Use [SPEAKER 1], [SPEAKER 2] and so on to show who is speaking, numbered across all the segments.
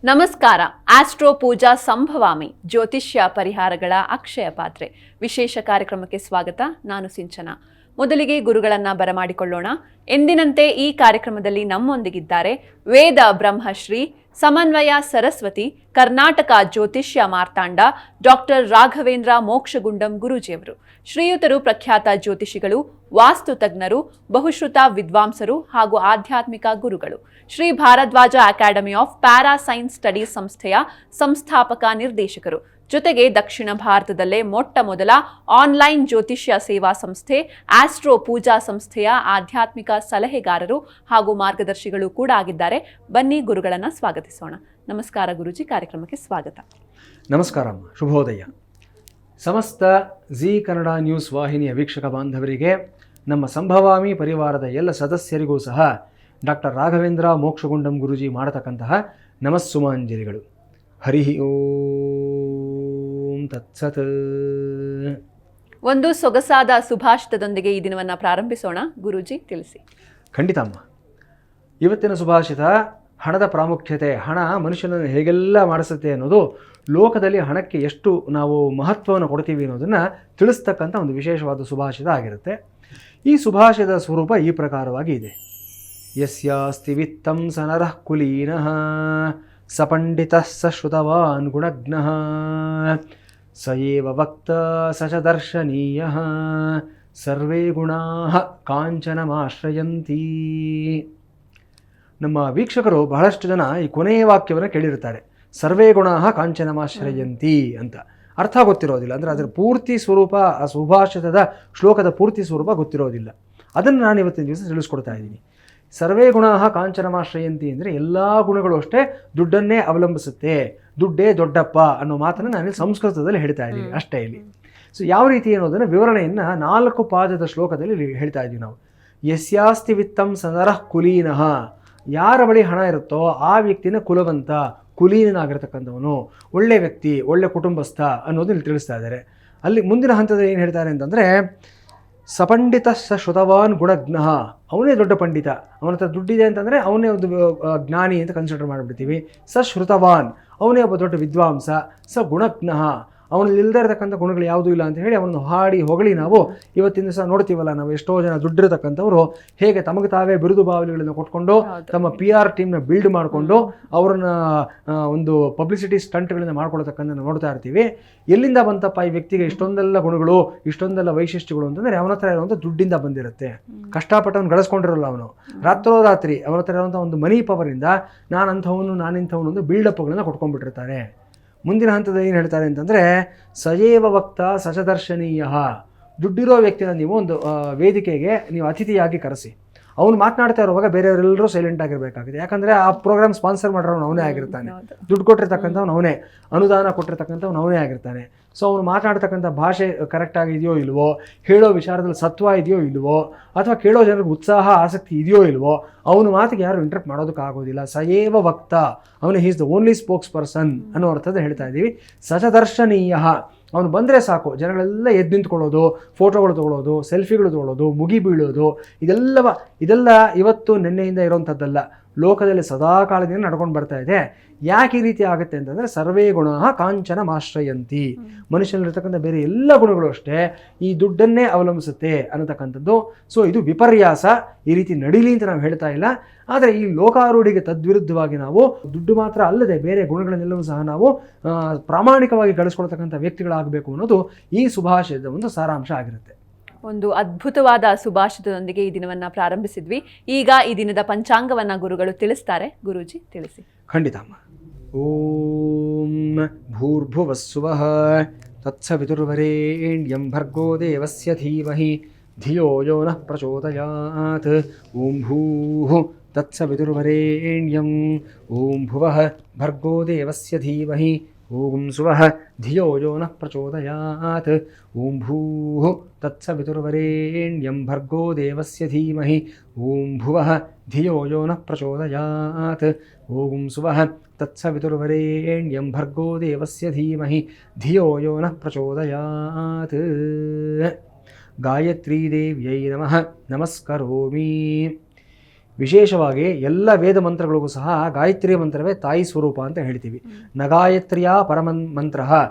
[SPEAKER 1] ನಮಸ್ಕಾರ. ಆಸ್ಟ್ರೋ ಪೂಜಾ ಸಂಭವಾಮಿ ಜ್ಯೋತಿಷ್ಯ ಪರಿಹಾರಗಳ ಅಕ್ಷಯ ಪಾತ್ರೆ ವಿಶೇಷ ಕಾರ್ಯಕ್ರಮಕ್ಕೆ ಸ್ವಾಗತ. ನಾನು ಸಿಂಚನ. ಮೊದಲಿಗೆ ಗುರುಗಳನ್ನ ಬರಮಾಡಿಕೊಳ್ಳೋಣ. ಎಂದಿನಂತೆ ಈ ಕಾರ್ಯಕ್ರಮದಲ್ಲಿ ನಮ್ಮೊಂದಿಗಿದ್ದಾರೆ ವೇದ ಬ್ರಹ್ಮಶ್ರೀ ಸಮನ್ವಯ ಸರಸ್ವತಿ ಕರ್ನಾಟಕ ಜ್ಯೋತಿಷ್ಯ ಮಾರ್ತಾಂಡ ಡಾಕ್ಟರ್ ರಾಘವೇಂದ್ರ ಮೋಕ್ಷಗುಂಡಂ ಗುರೂಜಿಯವರು. ಶ್ರೀಯುತರು ಪ್ರಖ್ಯಾತ ಜ್ಯೋತಿಷಿಗಳು, ವಾಸ್ತು ತಜ್ಞರು, ಬಹುಶ್ರುತ ವಿದ್ವಾಂಸರು ಹಾಗೂ ಆಧ್ಯಾತ್ಮಿಕ ಗುರುಗಳು. Shri Bharadwaj academy of para science studies ಸಂಸ್ಥೆಯ ಸಂಸ್ಥಾಪಕ ನಿರ್ದೇಶಕರು. ಜೊತೆಗೆ ದಕ್ಷಿಣ ಭಾರತದಲ್ಲೇ ಮೊಟ್ಟ ಮೊದಲ ಆನ್ಲೈನ್ ಜ್ಯೋತಿಷ್ಯ ಸೇವಾ ಸಂಸ್ಥೆ ಆಸ್ಟ್ರೋ ಪೂಜಾ ಸಂಸ್ಥೆಯ ಆಧ್ಯಾತ್ಮಿಕ ಸಲಹೆಗಾರರು ಹಾಗೂ ಮಾರ್ಗದರ್ಶಿಗಳು ಕೂಡ ಆಗಿದ್ದಾರೆ. ಬನ್ನಿ ಗುರುಗಳನ್ನ ಸ್ವಾಗತಿಸೋಣ. ನಮಸ್ಕಾರ ಗುರುಜಿ, ಕಾರ್ಯಕ್ರಮಕ್ಕೆ ಸ್ವಾಗತ.
[SPEAKER 2] ನಮಸ್ಕಾರ, ಶುಭೋದಯ. ಸಮಸ್ತ ಜೀ ಕನ್ನಡ ನ್ಯೂಸ್ ವಾಹಿನಿಯ ವೀಕ್ಷಕ ಬಾಂಧವರಿಗೆ, ನಮ್ಮ ಸಂಭವಾಮಿ ಪರಿವಾರದ ಎಲ್ಲ ಸದಸ್ಯರಿಗೂ ಸಹ ಡಾಕ್ಟರ್ ರಾಘವೇಂದ್ರ ಮೋಕ್ಷಗುಂಡಂ ಗುರುಜಿ ಮಾಡತಕ್ಕಂತಹ ನಮಸ್ಸುಮಾಂಜಲಿಗಳು. ಹರಿ ಓಂ ತತ್ಸತ್.
[SPEAKER 1] ಒಂದು ಸೊಗಸಾದ ಸುಭಾಷಿತದೊಂದಿಗೆ ಈ ದಿನವನ್ನು ಪ್ರಾರಂಭಿಸೋಣ. ಗುರೂಜಿ ತಿಳಿಸಿ.
[SPEAKER 2] ಖಂಡಿತ ಅಮ್ಮ. ಇವತ್ತಿನ ಸುಭಾಷಿತ ಹಣದ ಪ್ರಾಮುಖ್ಯತೆ, ಹಣ ಮನುಷ್ಯನನ್ನು ಹೇಗೆಲ್ಲ ಮಾಡಿಸುತ್ತೆ ಅನ್ನೋದು, ಲೋಕದಲ್ಲಿ ಹಣಕ್ಕೆ ಎಷ್ಟು ನಾವು ಮಹತ್ವವನ್ನು ಕೊಡ್ತೀವಿ ಅನ್ನೋದನ್ನು ತಿಳಿಸ್ತಕ್ಕಂಥ ಒಂದು ವಿಶೇಷವಾದ ಸುಭಾಷಿತ ಆಗಿರುತ್ತೆ. ಈ ಸುಭಾಷಿತದ ಸ್ವರೂಪ ಈ ಪ್ರಕಾರವಾಗಿ ಇದೆ. ಯಸ್ಯಾಸ್ತಿ ವಿತ್ತಂ ಸ ನರಃ ಕುಲೀನಃ ಸ ಪಂಡಿತಃ ಸ ಶ್ರುತವಾನ್ ಗುಣಜ್ಞಃ ಸ ಏವ ವಕ್ತ ಸ ಚ ದರ್ಶನೀಯಃ ಸರ್ವೇ ಗುಣಾಃ ಕಾಂಚನಮಾಶ್ರಯಂತಿ. ನಮ್ಮ ವೀಕ್ಷಕರು ಬಹಳಷ್ಟು ಜನ ಈ ಕೊನೆಯ ವಾಕ್ಯವನ್ನು ಕೇಳಿರ್ತಾರೆ, ಸರ್ವೇ ಗುಣಾಃ ಕಾಂಚನಮಾಶ್ರಯಂತಿ ಅಂತ. ಅರ್ಥ ಗೊತ್ತಿರೋದಿಲ್ಲ, ಅಂದರೆ ಅದರ ಪೂರ್ತಿ ಸ್ವರೂಪ, ಆ ಸುಭಾಷಿತದ ಶ್ಲೋಕದ ಪೂರ್ತಿ ಸ್ವರೂಪ ಗೊತ್ತಿರೋದಿಲ್ಲ. ಅದನ್ನು ನಾನು ಇವತ್ತಿನ ದಿವಸ ತಿಳಿಸ್ಕೊಡ್ತಾ ಇದ್ದೀನಿ. ಸರ್ವೇ ಗುಣಾಃ ಕಾಂಚನಮಾಶ್ರಯಂತಿ ಅಂದರೆ ಎಲ್ಲ ಗುಣಗಳು ಅಷ್ಟೇ ದುಡ್ಡನ್ನೇ ಅವಲಂಬಿಸುತ್ತೆ, ದುಡ್ಡೇ ದೊಡ್ಡಪ್ಪ ಅನ್ನೋ ಮಾತನ್ನು ನಾನಿಲ್ಲಿ ಸಂಸ್ಕೃತದಲ್ಲಿ ಹೇಳ್ತಾ ಇದ್ದೀನಿ ಅಷ್ಟೇ ಇಲ್ಲಿ. ಸೊ ಯಾವ ರೀತಿ ಅನ್ನೋದನ್ನು ವಿವರಣೆಯನ್ನು 4 ಪಾದದ ಶ್ಲೋಕದಲ್ಲಿ ಹೇಳ್ತಾ ಇದ್ದೀವಿ ನಾವು. ಯಸ್ಯಾಸ್ತಿ ವಿತ್ತಂ ಸ ನರಃ ಕುಲೀನಃ, ಯಾರ ಬಳಿ ಹಣ ಇರುತ್ತೋ ಆ ವ್ಯಕ್ತಿನ ಕುಲವಂತ, ಕುಲೀನನಾಗಿರ್ತಕ್ಕಂಥವನು, ಒಳ್ಳೆ ವ್ಯಕ್ತಿ, ಒಳ್ಳೆ ಕುಟುಂಬಸ್ಥ ಅನ್ನೋದು ಇಲ್ಲಿ ತಿಳಿಸ್ತಾ ಇದ್ದಾರೆ. ಅಲ್ಲಿ ಮುಂದಿನ ಹಂತದಲ್ಲಿ ಏನು ಹೇಳ್ತಾರೆ ಅಂತಂದರೆ, ಸಪಂಡಿತ ಸ ಶ್ರುತವಾನ್ ಗುಣಜ್ಞಃ, ಅವನೇ ದೊಡ್ಡ ಪಂಡಿತ, ಅವನ ಹತ್ರ ದುಡ್ಡಿದೆ ಅಂತಂದರೆ ಅವನೇ ಒಂದು ಜ್ಞಾನಿ ಅಂತ ಕನ್ಸಿಡರ್ ಮಾಡಿಬಿಡ್ತೀವಿ. ಸ ಶ್ರುತವಾನ್, ಅವನೇ ಒಬ್ಬ ದೊಡ್ಡ ವಿದ್ವಾಂಸ. ಸ ಗುಣಜ್ಞಃ, ಅವನಲ್ಲಿ ಇಲ್ಲದೇ ಇರತಕ್ಕಂಥ ಗುಣಗಳು ಯಾವುದೂ ಇಲ್ಲ ಅಂತ ಹೇಳಿ ಅವನನ್ನು ಹಾಡಿ ಹೊಗಳಿ ನಾವು ಇವತ್ತಿನ ದಿವಸ ನೋಡ್ತೀವಲ್ಲ. ನಾವು ಎಷ್ಟೋ ಜನ ದುಡ್ಡಿರತಕ್ಕಂಥವ್ರು ಹೇಗೆ ತಮಗೆ ತಾವೇ ಬಿರುದು ಬಾವಲಿಗಳನ್ನು ಕೊಟ್ಕೊಂಡು ತಮ್ಮ PR ಟೀಮ್ನ ಬಿಲ್ಡ್ ಮಾಡಿಕೊಂಡು ಅವರನ್ನ ಒಂದು ಪಬ್ಲಿಸಿಟಿ ಸ್ಟಂಟ್ಗಳಿಂದ ಮಾಡ್ಕೊಳ್ತಕ್ಕಂಥ ನೋಡ್ತಾ ಇರ್ತೀವಿ. ಎಲ್ಲಿಂದ ಬಂತಪ್ಪ ಈ ವ್ಯಕ್ತಿಗೆ ಇಷ್ಟೊಂದೆಲ್ಲ ಗುಣಗಳು, ಇಷ್ಟೊಂದೆಲ್ಲ ವೈಶಿಷ್ಟ್ಯಗಳು ಅಂತಂದರೆ ಅವನ ಹತ್ರ ಇರುವಂಥ ದುಡ್ಡಿಂದ ಬಂದಿರುತ್ತೆ. ಕಷ್ಟಪಟ್ಟು ಅವನು ಗಳಿಸ್ಕೊಂಡಿರಲ್ಲ. ಅವನು ರಾತ್ರೋರಾತ್ರಿ ಅವನ ಹತ್ರ ಇರುವಂಥ ಒಂದು ಮನಿ ಪವರಿಂದ ನಾನಿಂಥವನು ಒಂದು ಬಿಲ್ಡಪ್ಗಳನ್ನು ಕೊಟ್ಕೊಂಡ್ಬಿಟ್ಟಿರ್ತಾರೆ. ಮುಂದಿನ ಹಂತದಲ್ಲಿ ಏನು ಹೇಳ್ತಾರೆ ಅಂತಂದರೆ, ಸಜೇವ ವಕ್ತ ಸಚದರ್ಶನೀಯ, ದುಡ್ಡಿರೋ ವ್ಯಕ್ತಿನ ನೀವು ಒಂದು ವೇದಿಕೆಗೆ ನೀವು ಅತಿಥಿಯಾಗಿ ಕರೆಸಿ. ಅವನು ಮಾತನಾಡ್ತಾ ಇರುವಾಗ ಬೇರೆಯವರೆಲ್ಲರೂ ಸೈಲೆಂಟ್ ಆಗಿರಬೇಕಾಗಿದೆ. ಯಾಕಂದರೆ ಆ ಪ್ರೋಗ್ರಾಮ್ ಸ್ಪಾನ್ಸರ್ ಮಾಡೋನು ಅವನೇ ಆಗಿರ್ತಾನೆ, ದುಡ್ಡು ಕೊಟ್ಟಿರ್ತಕ್ಕಂಥವ್ನು ಅವನೇ, ಅನುದಾನ ಕೊಟ್ಟಿರ್ತಕ್ಕಂಥವ್ನು ಅವನೇ ಆಗಿರ್ತಾನೆ. ಸೊ ಅವನು ಮಾತನಾಡ್ತಕ್ಕಂಥ ಭಾಷೆ ಕರೆಕ್ಟಾಗಿ ಇದೆಯೋ ಇಲ್ವೋ, ಹೇಳೋ ವಿಚಾರದಲ್ಲಿ ಸತ್ವ ಇದೆಯೋ ಇಲ್ವೋ, ಅಥವಾ ಕೇಳೋ ಜನರಿಗೆ ಉತ್ಸಾಹ ಆಸಕ್ತಿ ಇದೆಯೋ ಇಲ್ವೋ, ಅವನ ಮಾತಿಗೆ ಯಾರು ಇಂಟ್ರಪ್ಟ್ ಮಾಡೋದಕ್ಕಾಗೋದಿಲ್ಲ. ಸಯೇವ ವಕ್ತ, ಅವನು he's the only spokesperson ಅನ್ನೋ ಅರ್ಥದ ಹೇಳ್ತಾ ಇದ್ದೀವಿ. ಸಚದರ್ಶನೀಯ, ಅವನು ಬಂದರೆ ಸಾಕು ಜನಗಳೆಲ್ಲ ಎದ್ದು ನಿಂತ್ಕೊಳ್ಳೋದು, ಫೋಟೋಗಳು ತೊಗೊಳ್ಳೋದು, ಸೆಲ್ಫಿಗಳು ತೊಗೊಳ್ಳೋದು, ಮುಗಿ ಬೀಳೋದು, ಇದೆಲ್ಲ ಇವತ್ತು ನಿನ್ನೆಯಿಂದ ಇರೋವಂಥದ್ದಲ್ಲ, ಲೋಕದಲ್ಲಿ ಸದಾ ಕಾಲದಿಂದ ನಡ್ಕೊಂಡು ಬರ್ತಾ ಇದೆ. ಯಾಕೆ ಈ ರೀತಿ ಆಗುತ್ತೆ ಅಂತಂದರೆ, ಸರ್ವೇ ಗುಣಾಃ ಕಾಂಚನಮಾಶ್ರಯಂತಿ, ಮನುಷ್ಯನಲ್ಲಿರ್ತಕ್ಕಂಥ ಬೇರೆ ಎಲ್ಲ ಗುಣಗಳು ಅಷ್ಟೇ ಈ ದುಡ್ಡನ್ನೇ ಅವಲಂಬಿಸುತ್ತೆ ಅನ್ನತಕ್ಕಂಥದ್ದು. ಸೊ ಇದು ವಿಪರ್ಯಾಸ, ಈ ರೀತಿ ನಡೀಲಿ ಅಂತ ನಾವು ಹೇಳ್ತಾ ಇಲ್ಲ. ಆದರೆ ಈ ಲೋಕಾರೂಢಿಗೆ ತದ್ವಿರುದ್ಧವಾಗಿ ನಾವು ದುಡ್ಡು ಮಾತ್ರ ಅಲ್ಲದೆ ಬೇರೆ ಗುಣಗಳನ್ನೆಲ್ಲವೂ ಸಹ ನಾವು ಪ್ರಾಮಾಣಿಕವಾಗಿ ಗಳಿಸ್ಕೊಳ್ತಕ್ಕಂಥ ವ್ಯಕ್ತಿಗಳಾಗಬೇಕು ಅನ್ನೋದು ಈ ಸುಭಾಷಿತದ ಒಂದು ಸಾರಾಂಶ ಆಗಿರುತ್ತೆ.
[SPEAKER 1] ಒಂದು ಅದ್ಭುತವಾದ ಸುಭಾಷಿತದೊಂದಿಗೆ ಈ ದಿನವನ್ನ ಪ್ರಾರಂಭಿಸಿದ್ವಿ. ಈಗ ಈ ದಿನದ ಪಂಚಾಂಗವನ್ನ ಗುರುಗಳು ತಿಳಿಸ್ತಾರೆ. ಗುರೂಜಿ ತಿಳಿಸಿ.
[SPEAKER 2] ಖಂಡಿತ. ಓಂ ಭೂರ್ಭುವಸ್ಸುವಃ ತತ್ಸವಿತುರ್ವರೇಣ್ಯಂ ಭರ್ಗೋ ದೇವಸ್ಯ ಧೀಮಹಿ ಧಿಯೋ ಯೋ ನಃ ಪ್ರಚೋದಯಾತ್. ಓಂ ಭೂಃ ತತ್ಸವಿತುರ್ವರೇಣ್ಯಂ ಓಂ ಭುವಃ ಭರ್ಗೋ ದೇವಸ್ಯ ಧೀಮಹಿ ಓಂ ಸುವಃ ಧಿಯೋ ಯೋ ನಃ ಪ್ರಚೋದಯಾತ್. ಓಂ ಭೂಃ ತತ್ಸವಿತುರ್ವರೇಣ್ಯಂ ಭರ್ಗೋ ದೇವಸ್ಯ ಧೀಮಹಿ ಓಂ ಭುವಃ ಧಿಯೋ ಯೋ ನಃ ಪ್ರಚೋದಯಾತ್. ಓಂ ಸುವಃ ತತ್ಸವಿತುರ್ವರೇಣ್ಯಂ ಭರ್ಗೋ ದೇವಸ್ಯ ಧೀಮಹಿ ಧಿಯೋ ಯೋ ನಃ ಪ್ರಚೋದಯಾತ್. ಗಾಯತ್ರೀ ದೇವ್ಯೈ ನಮಃ ನಮಸ್ಕರೋಮಿ. ವಿಶೇಷವಾಗಿ ಎಲ್ಲ ವೇದ ಮಂತ್ರಗಳಿಗೂ ಸಹ ಗಾಯತ್ರಿ ಮಂತ್ರವೇ ತಾಯಿ ಸ್ವರೂಪ ಅಂತ ಹೇಳ್ತೀವಿ. ನಗಾಯತ್ರಿಯ ಪರಮನ್ ಮಂತ್ರ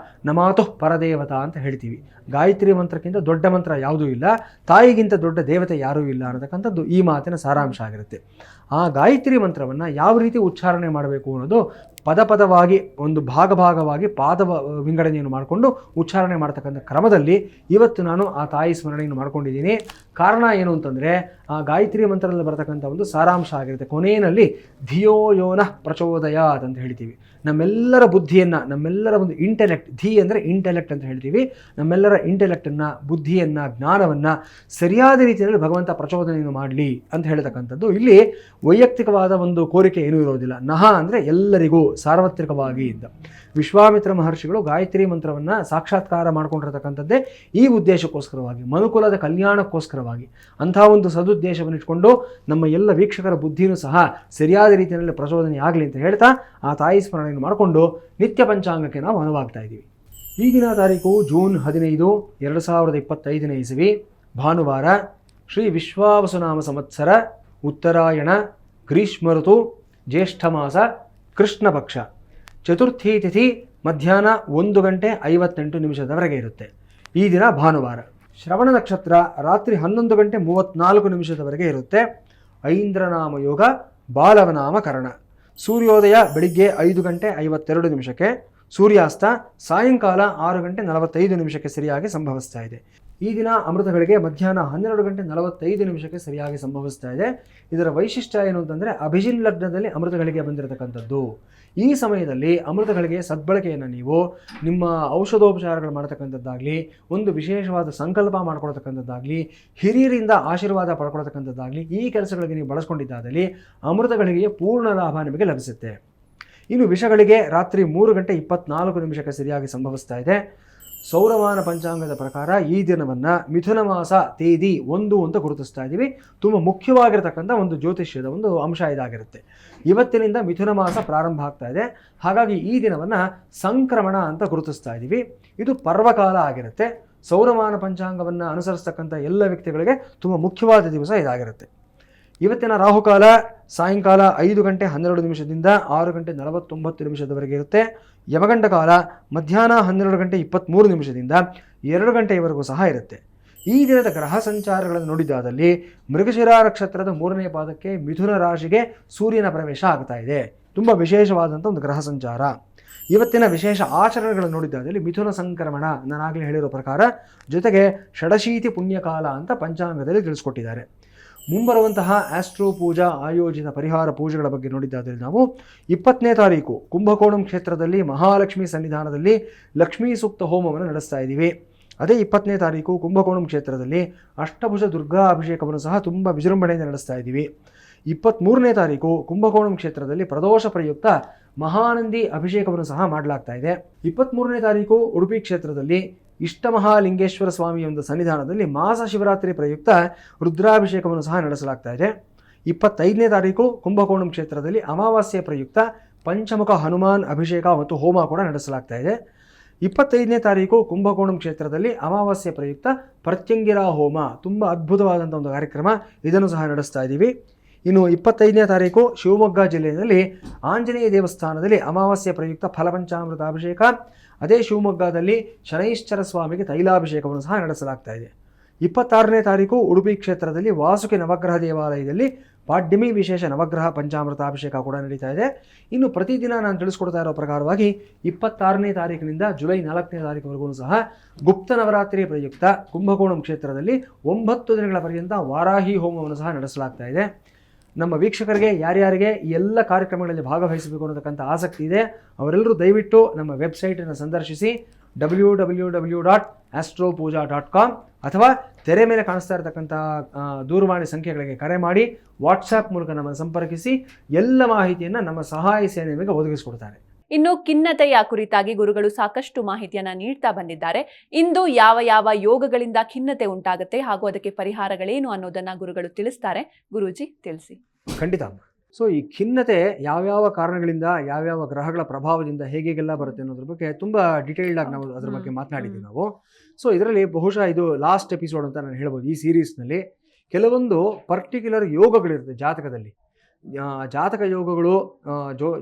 [SPEAKER 2] ನಮಾತು ಪರದೇವತಾ ಅಂತ ಹೇಳ್ತೀವಿ. ಗಾಯತ್ರಿ ಮಂತ್ರಕ್ಕಿಂತ ದೊಡ್ಡ ಮಂತ್ರ ಯಾವುದೂ ಇಲ್ಲ, ತಾಯಿಗಿಂತ ದೊಡ್ಡ ದೇವತೆ ಯಾರೂ ಇಲ್ಲ ಅನ್ನತಕ್ಕಂಥದ್ದು ಈ ಮಾತಿನ ಸಾರಾಂಶ ಆಗಿರುತ್ತೆ. ಆ ಗಾಯತ್ರಿ ಮಂತ್ರವನ್ನು ಯಾವ ರೀತಿ ಉಚ್ಚಾರಣೆ ಮಾಡಬೇಕು ಅನ್ನೋದು ಪದವಾಗಿ ಒಂದು ಭಾಗವಾಗಿ ಪಾದ ವಿಂಗಡಣೆಯನ್ನು ಮಾಡಿಕೊಂಡು ಉಚ್ಚಾರಣೆ ಮಾಡ್ತಕ್ಕಂಥ ಕ್ರಮದಲ್ಲಿ ಇವತ್ತು ನಾನು ಆ ತಾಯಿ ಸ್ಮರಣೆಯನ್ನು ಮಾಡ್ಕೊಂಡಿದ್ದೀನಿ. ಕಾರಣ ಏನು ಅಂತಂದರೆ ಆ ಗಾಯತ್ರಿ ಮಂತ್ರದಲ್ಲಿ ಬರ್ತಕ್ಕಂಥ ಒಂದು ಸಾರಾಂಶ ಆಗಿರುತ್ತೆ. ಕೊನೆಯಲ್ಲಿ ಧಿಯೋ ಯೋನ ಪ್ರಚೋದಯಾತ್ ಅಂತ ಹೇಳ್ತೀವಿ. ನಮ್ಮೆಲ್ಲರ ಬುದ್ಧಿಯನ್ನು, ನಮ್ಮೆಲ್ಲರ ಒಂದು ಇಂಟೆಲೆಕ್ಟ್, ಧಿ ಅಂದರೆ ಇಂಟೆಲೆಕ್ಟ್ ಅಂತ ಹೇಳ್ತೀವಿ, ನಮ್ಮೆಲ್ಲರ ಇಂಟೆಲೆಕ್ಟನ್ನು, ಬುದ್ಧಿಯನ್ನು, ಜ್ಞಾನವನ್ನು ಸರಿಯಾದ ರೀತಿಯಲ್ಲಿ ಭಗವಂತ ಪ್ರಚೋದನೆಯನ್ನು ಮಾಡಲಿ ಅಂತ ಹೇಳ್ತಕ್ಕಂಥದ್ದು. ಇಲ್ಲಿ ವೈಯಕ್ತಿಕವಾದ ಒಂದು ಕೋರಿಕೆ ಏನೂ ಇರೋದಿಲ್ಲ. ನಹ ಅಂದರೆ ಎಲ್ಲರಿಗೂ ಸಾರ್ವತ್ರಿಕವಾಗಿ ಇದ್ದ ವಿಶ್ವಾಮಿತ್ರ ಮಹರ್ಷಿಗಳು ಗಾಯತ್ರಿ ಮಂತ್ರವನ್ನು ಸಾಕ್ಷಾತ್ಕಾರ ಮಾಡ್ಕೊಂಡಿರತಕ್ಕಂಥದ್ದೇ ಈ ಉದ್ದೇಶಕ್ಕೋಸ್ಕರವಾಗಿ, ಮನುಕುಲದ ಕಲ್ಯಾಣಕ್ಕೋಸ್ಕರವಾಗಿ. ಅಂಥ ಒಂದು ಸದುದ್ದೇಶವನ್ನು ಇಟ್ಕೊಂಡು ನಮ್ಮ ಎಲ್ಲ ವೀಕ್ಷಕರ ಬುದ್ಧಿನೂ ಸಹ ಸರಿಯಾದ ರೀತಿಯಲ್ಲಿ ಪ್ರಚೋದನೆ ಆಗಲಿ ಅಂತ ಹೇಳ್ತಾ ಆ ತಾಯಿ ಸ್ಮರಣೆಯನ್ನು ಮಾಡಿಕೊಂಡು ನಿತ್ಯ ಪಂಚಾಂಗಕ್ಕೆ ನಾವು ಅನುವಾಗ್ತಾ ಇದ್ದೀವಿ. ಈಗಿನ ತಾರೀಕು ಜೂನ್ 15, 2025ನೇ ಇಸವಿ, ಭಾನುವಾರ, ಶ್ರೀ ವಿಶ್ವಾವಸುನಾಮ ಸಂವತ್ಸರ, ಉತ್ತರಾಯಣ, ಗ್ರೀಷ್ಮ ಋತು, ಜ್ಯೇಷ್ಠ ಮಾಸ, ಕೃಷ್ಣ ಪಕ್ಷ, ಚತುರ್ಥಿ ತಿಥಿ ಮಧ್ಯಾಹ್ನ 1:58 ಇರುತ್ತೆ. ಈ ದಿನ ಭಾನುವಾರ. ಶ್ರವಣ ನಕ್ಷತ್ರ ರಾತ್ರಿ 11:34 ಇರುತ್ತೆ. ಐಂದ್ರನಾಮ ಯೋಗ, ಬಾಲವನಾಮ ಕರಣ. ಸೂರ್ಯೋದಯ ಬೆಳಿಗ್ಗೆ 5:52, ಸೂರ್ಯಾಸ್ತ ಸಾಯಂಕಾಲ 6:45 ಸರಿಯಾಗಿ ಸಂಭವಿಸ್ತಾ ಇದೆ. ಈ ದಿನ ಅಮೃತಗಳಿಗೆ ಮಧ್ಯಾಹ್ನ 12:45 ಸರಿಯಾಗಿ ಸಂಭವಿಸ್ತಾ ಇದೆ. ಇದರ ವೈಶಿಷ್ಟ್ಯ ಏನು ಅಂತಂದರೆ ಅಭಿಜಿನ್ ಲಗ್ನದಲ್ಲಿ ಅಮೃತಗಳಿಗೆ ಬಂದಿರತಕ್ಕಂಥದ್ದು. ಈ ಸಮಯದಲ್ಲಿ ಅಮೃತಗಳಿಗೆ ಸದ್ಬಳಕೆಯನ್ನು ನೀವು ನಿಮ್ಮ ಔಷಧೋಪಚಾರಗಳು ಮಾಡ್ತಕ್ಕಂಥದ್ದಾಗಲಿ, ಒಂದು ವಿಶೇಷವಾದ ಸಂಕಲ್ಪ ಮಾಡ್ಕೊಳ್ತಕ್ಕಂಥದ್ದಾಗಲಿ, ಹಿರಿಯರಿಂದ ಆಶೀರ್ವಾದ ಪಡ್ಕೊಳ್ತಕ್ಕಂಥದ್ದಾಗಲಿ, ಈ ಕೆಲಸಗಳಿಗೆ ನೀವು ಬಳಸ್ಕೊಂಡಿದ್ದಾದಲ್ಲಿ ಅಮೃತಗಳಿಗೆ ಪೂರ್ಣ ಲಾಭ ನಿಮಗೆ ಲಭಿಸುತ್ತೆ. ಇನ್ನು ವಿಷಗಳಿಗೆ ರಾತ್ರಿ 3:24 ಸರಿಯಾಗಿ ಸಂಭವಿಸ್ತಾ ಇದೆ. ಸೌರಮಾನ ಪಂಚಾಂಗದ ಪ್ರಕಾರ ಈ ದಿನವನ್ನು ಮಿಥುನ ಮಾಸ ತೇದಿ 1 ಅಂತ ಗುರುತಿಸ್ತಾ ಇದ್ದೀವಿ. ತುಂಬ ಮುಖ್ಯವಾಗಿರತಕ್ಕಂಥ ಒಂದು ಜ್ಯೋತಿಷ್ಯದ ಒಂದು ಅಂಶ ಇದಾಗಿರುತ್ತೆ. ಇವತ್ತಿನಿಂದ ಮಿಥುನ ಮಾಸ ಪ್ರಾರಂಭ ಆಗ್ತಾ ಇದೆ. ಹಾಗಾಗಿ ಈ ದಿನವನ್ನು ಸಂಕ್ರಮಣ ಅಂತ ಗುರುತಿಸ್ತಾ ಇದ್ದೀವಿ. ಇದು ಪರ್ವಕಾಲ ಆಗಿರುತ್ತೆ. ಸೌರಮಾನ ಪಂಚಾಂಗವನ್ನು ಅನುಸರಿಸ್ತಕ್ಕಂಥ ಎಲ್ಲ ವ್ಯಕ್ತಿಗಳಿಗೆ ತುಂಬ ಮುಖ್ಯವಾದ ದಿವಸ ಇದಾಗಿರುತ್ತೆ. ಇವತ್ತಿನ ರಾಹುಕಾಲ ಸಾಯಂಕಾಲ 5:12 6:49 ಇರುತ್ತೆ. ಯಮಗಂಡ ಕಾಲ ಮಧ್ಯಾಹ್ನ 12:23 2 ಗಂಟೆಯವರೆಗೂ ಸಹ ಇರುತ್ತೆ. ಈ ದಿನದ ಗ್ರಹ ಸಂಚಾರಗಳನ್ನು ನೋಡಿದ್ದಾದಲ್ಲಿ ಮೃಗಶಿರ ನಕ್ಷತ್ರದ 3ನೇ ಪಾದಕ್ಕೆ ಮಿಥುನ ರಾಶಿಗೆ ಸೂರ್ಯನ ಪ್ರವೇಶ ಆಗ್ತಾ ಇದೆ. ತುಂಬ ವಿಶೇಷವಾದಂಥ ಒಂದು ಗ್ರಹ ಸಂಚಾರ. ಇವತ್ತಿನ ವಿಶೇಷ ಆಚರಣೆಗಳನ್ನು ನೋಡಿದ್ದಾದಲ್ಲಿ ಮಿಥುನ ಸಂಕ್ರಮಣ ನಾನಾಗಲೇ ಹೇಳಿರೋ ಪ್ರಕಾರ, ಜೊತೆಗೆ ಷಡಶೀತಿ ಪುಣ್ಯಕಾಲ ಅಂತ ಪಂಚಾಂಗದಲ್ಲಿ ತಿಳಿಸ್ಕೊಟ್ಟಿದ್ದಾರೆ. ಮುಂಬರುವಂತಹ ಆಸ್ಟ್ರೋ ಪೂಜಾ ಆಯೋಜಿತ ಪರಿಹಾರ ಪೂಜೆಗಳ ಬಗ್ಗೆ ನೋಡಿದ್ದಾದರೆ ನಾವು 20ನೇ ತಾರೀಕು ಕುಂಭಕೋಣಂ ಕ್ಷೇತ್ರದಲ್ಲಿ ಮಹಾಲಕ್ಷ್ಮಿ ಸನ್ನಿಧಾನದಲ್ಲಿ ಲಕ್ಷ್ಮೀ ಸೂಕ್ತ ಹೋಮವನ್ನು ನಡೆಸ್ತಾ ಇದ್ದೀವಿ. ಅದೇ 20ನೇ ತಾರೀಕು ಕುಂಭಕೋಣಂ ಕ್ಷೇತ್ರದಲ್ಲಿ ಅಷ್ಟಭುಜ ದುರ್ಗಾ ಅಭಿಷೇಕವನ್ನು ಸಹ ತುಂಬ ವಿಜೃಂಭಣೆಯಿಂದ ನಡೆಸ್ತಾ ಇದ್ದೀವಿ. 23ನೇ ತಾರೀಕು ಕುಂಭಕೋಣಂ ಕ್ಷೇತ್ರದಲ್ಲಿ ಪ್ರದೋಷ ಪ್ರಯುಕ್ತ ಮಹಾನಂದಿ ಅಭಿಷೇಕವನ್ನು ಸಹ ಮಾಡಲಾಗ್ತಾ ಇದೆ. 23ನೇ ತಾರೀಕು ಉಡುಪಿ ಕ್ಷೇತ್ರದಲ್ಲಿ ಇಷ್ಟಮಹಾಲಿಂಗೇಶ್ವರ ಸ್ವಾಮಿಯ ಒಂದು ಸನ್ನಿಧಾನದಲ್ಲಿ ಮಾಸ ಶಿವರಾತ್ರಿ ಪ್ರಯುಕ್ತ ರುದ್ರಾಭಿಷೇಕವನ್ನು ಸಹ ನಡೆಸಲಾಗ್ತಾ ಇದೆ. 25ನೇ ತಾರೀಕು ಕುಂಭಕೋಣಂ ಕ್ಷೇತ್ರದಲ್ಲಿ ಅಮಾವಾಸ್ಯೆ ಪ್ರಯುಕ್ತ ಪಂಚಮುಖ ಹನುಮಾನ್ ಅಭಿಷೇಕ ಮತ್ತು ಹೋಮ ಕೂಡ ನಡೆಸಲಾಗ್ತಾ ಇದೆ. 25ನೇ ತಾರೀಕು ಕುಂಭಕೋಣಂ ಕ್ಷೇತ್ರದಲ್ಲಿ ಅಮಾವಾಸ್ಯೆ ಪ್ರಯುಕ್ತ ಪ್ರತ್ಯಂಗಿರಾ ಹೋಮ, ತುಂಬ ಅದ್ಭುತವಾದಂಥ ಒಂದು ಕಾರ್ಯಕ್ರಮ, ಇದನ್ನು ಸಹ ನಡೆಸ್ತಾ ಇದ್ದೀವಿ. ಇನ್ನು 25ನೇ ತಾರೀಕು ಶಿವಮೊಗ್ಗ ಜಿಲ್ಲೆಯಲ್ಲಿ ಆಂಜನೇಯ ದೇವಸ್ಥಾನದಲ್ಲಿ ಅಮಾವಾಸ್ಯೆ ಪ್ರಯುಕ್ತ ಫಲಪಂಚಾಮೃತ ಅಭಿಷೇಕ, ಅದೇ ಶಿವಮೊಗ್ಗದಲ್ಲಿ ಶನೈಶ್ಚರ ಸ್ವಾಮಿಗೆ ತೈಲಾಭಿಷೇಕವನ್ನು ಸಹ ನಡೆಸಲಾಗ್ತಾ ಇದೆ. 26ನೇ ತಾರೀಕು ಉಡುಪಿ ಕ್ಷೇತ್ರದಲ್ಲಿ ವಾಸುಕಿ ನವಗ್ರಹ ದೇವಾಲಯದಲ್ಲಿ ಪಾಡ್ಯಮಿ ವಿಶೇಷ ನವಗ್ರಹ ಪಂಚಾಮೃತ ಅಭಿಷೇಕ ಕೂಡ ನಡೀತಾ ಇದೆ. ಇನ್ನು ಪ್ರತಿದಿನ ನಾನು ತಿಳಿಸ್ಕೊಡ್ತಾ ಇರೋ ಪ್ರಕಾರವಾಗಿ 26ನೇ ತಾರೀಕಿನಿಂದ ಜುಲೈ 4ನೇ ತಾರೀಕುವರೆಗೂ ಸಹ ಗುಪ್ತ ನವರಾತ್ರಿ ಪ್ರಯುಕ್ತ ಕುಂಭಕೋಣಂ ಕ್ಷೇತ್ರದಲ್ಲಿ 9 ದಿನಗಳ ಪರ್ಯಂತ ವಾರಾಹಿ ಹೋಮವನ್ನು ಸಹ ನಡೆಸಲಾಗ್ತಾ ಇದೆ. ನಮ್ಮ ವೀಕ್ಷಕರಿಗೆ ಯಾರ್ಯಾರಿಗೆ ಈ ಎಲ್ಲ ಕಾರ್ಯಕ್ರಮಗಳಲ್ಲಿ ಭಾಗವಹಿಸಬೇಕು ಅನ್ನತಕ್ಕಂಥ ಆಸಕ್ತಿ ಇದೆ ಅವರೆಲ್ಲರೂ ದಯವಿಟ್ಟು ನಮ್ಮ ವೆಬ್ಸೈಟನ್ನು ಸಂದರ್ಶಿಸಿ www.astropuja.com ಅಥವಾ ತೆರೆ ಮೇಲೆ ಕಾಣಿಸ್ತಾ ಇರತಕ್ಕಂಥ ದೂರವಾಣಿ ಸಂಖ್ಯೆಗಳಿಗೆ ಕರೆ ಮಾಡಿ ವಾಟ್ಸಾಪ್ ಮೂಲಕ ನಮ್ಮನ್ನು ಸಂಪರ್ಕಿಸಿ ಎಲ್ಲ ಮಾಹಿತಿಯನ್ನು ನಮ್ಮ ಸಹಾಯ ಸೇನೆ ನಿಮಗೆ ಒದಗಿಸಿಕೊಡ್ತಾರೆ.
[SPEAKER 1] ಇನ್ನು ಖಿನ್ನತೆಯ ಕುರಿತಾಗಿ ಗುರುಗಳು ಸಾಕಷ್ಟು ಮಾಹಿತಿಯನ್ನ ನೀಡ್ತಾ ಬಂದಿದ್ದಾರೆ. ಇಂದು ಯಾವ ಯಾವ ಯೋಗಗಳಿಂದ ಖಿನ್ನತೆ ಉಂಟಾಗುತ್ತೆ ಹಾಗೂ ಅದಕ್ಕೆ ಪರಿಹಾರಗಳೇನು ಅನ್ನೋದನ್ನ ಗುರುಗಳು ತಿಳಿಸ್ತಾರೆ. ಗುರೂಜಿ ತಿಳಿಸಿ.
[SPEAKER 2] ಖಂಡಿತ. ಸೊ ಈ ಖಿನ್ನತೆ ಯಾವ್ಯಾವ ಕಾರಣಗಳಿಂದ, ಯಾವ್ಯಾವ ಗ್ರಹಗಳ ಪ್ರಭಾವದಿಂದ ಹೇಗೆಲ್ಲ ಬರುತ್ತೆ ಅನ್ನೋದ್ರ ಬಗ್ಗೆ ತುಂಬ ಡಿಟೇಲ್ಡ್ ಆಗಿ ನಾವು ಅದ್ರ ಬಗ್ಗೆ ಮಾತನಾಡಿದ್ದೀವಿ ನಾವು. ಸೊ ಇದರಲ್ಲಿ ಬಹುಶಃ ಇದು ಲಾಸ್ಟ್ ಎಪಿಸೋಡ್ ಅಂತ ನಾನು ಹೇಳ್ಬೋದು ಈ ಸೀರೀಸ್ನಲ್ಲಿ. ಕೆಲವೊಂದು ಪರ್ಟಿಕ್ಯುಲರ್ ಯೋಗಗಳಿರುತ್ತೆ ಜಾತಕದಲ್ಲಿ. ಜಾತಕ ಯೋಗಗಳು,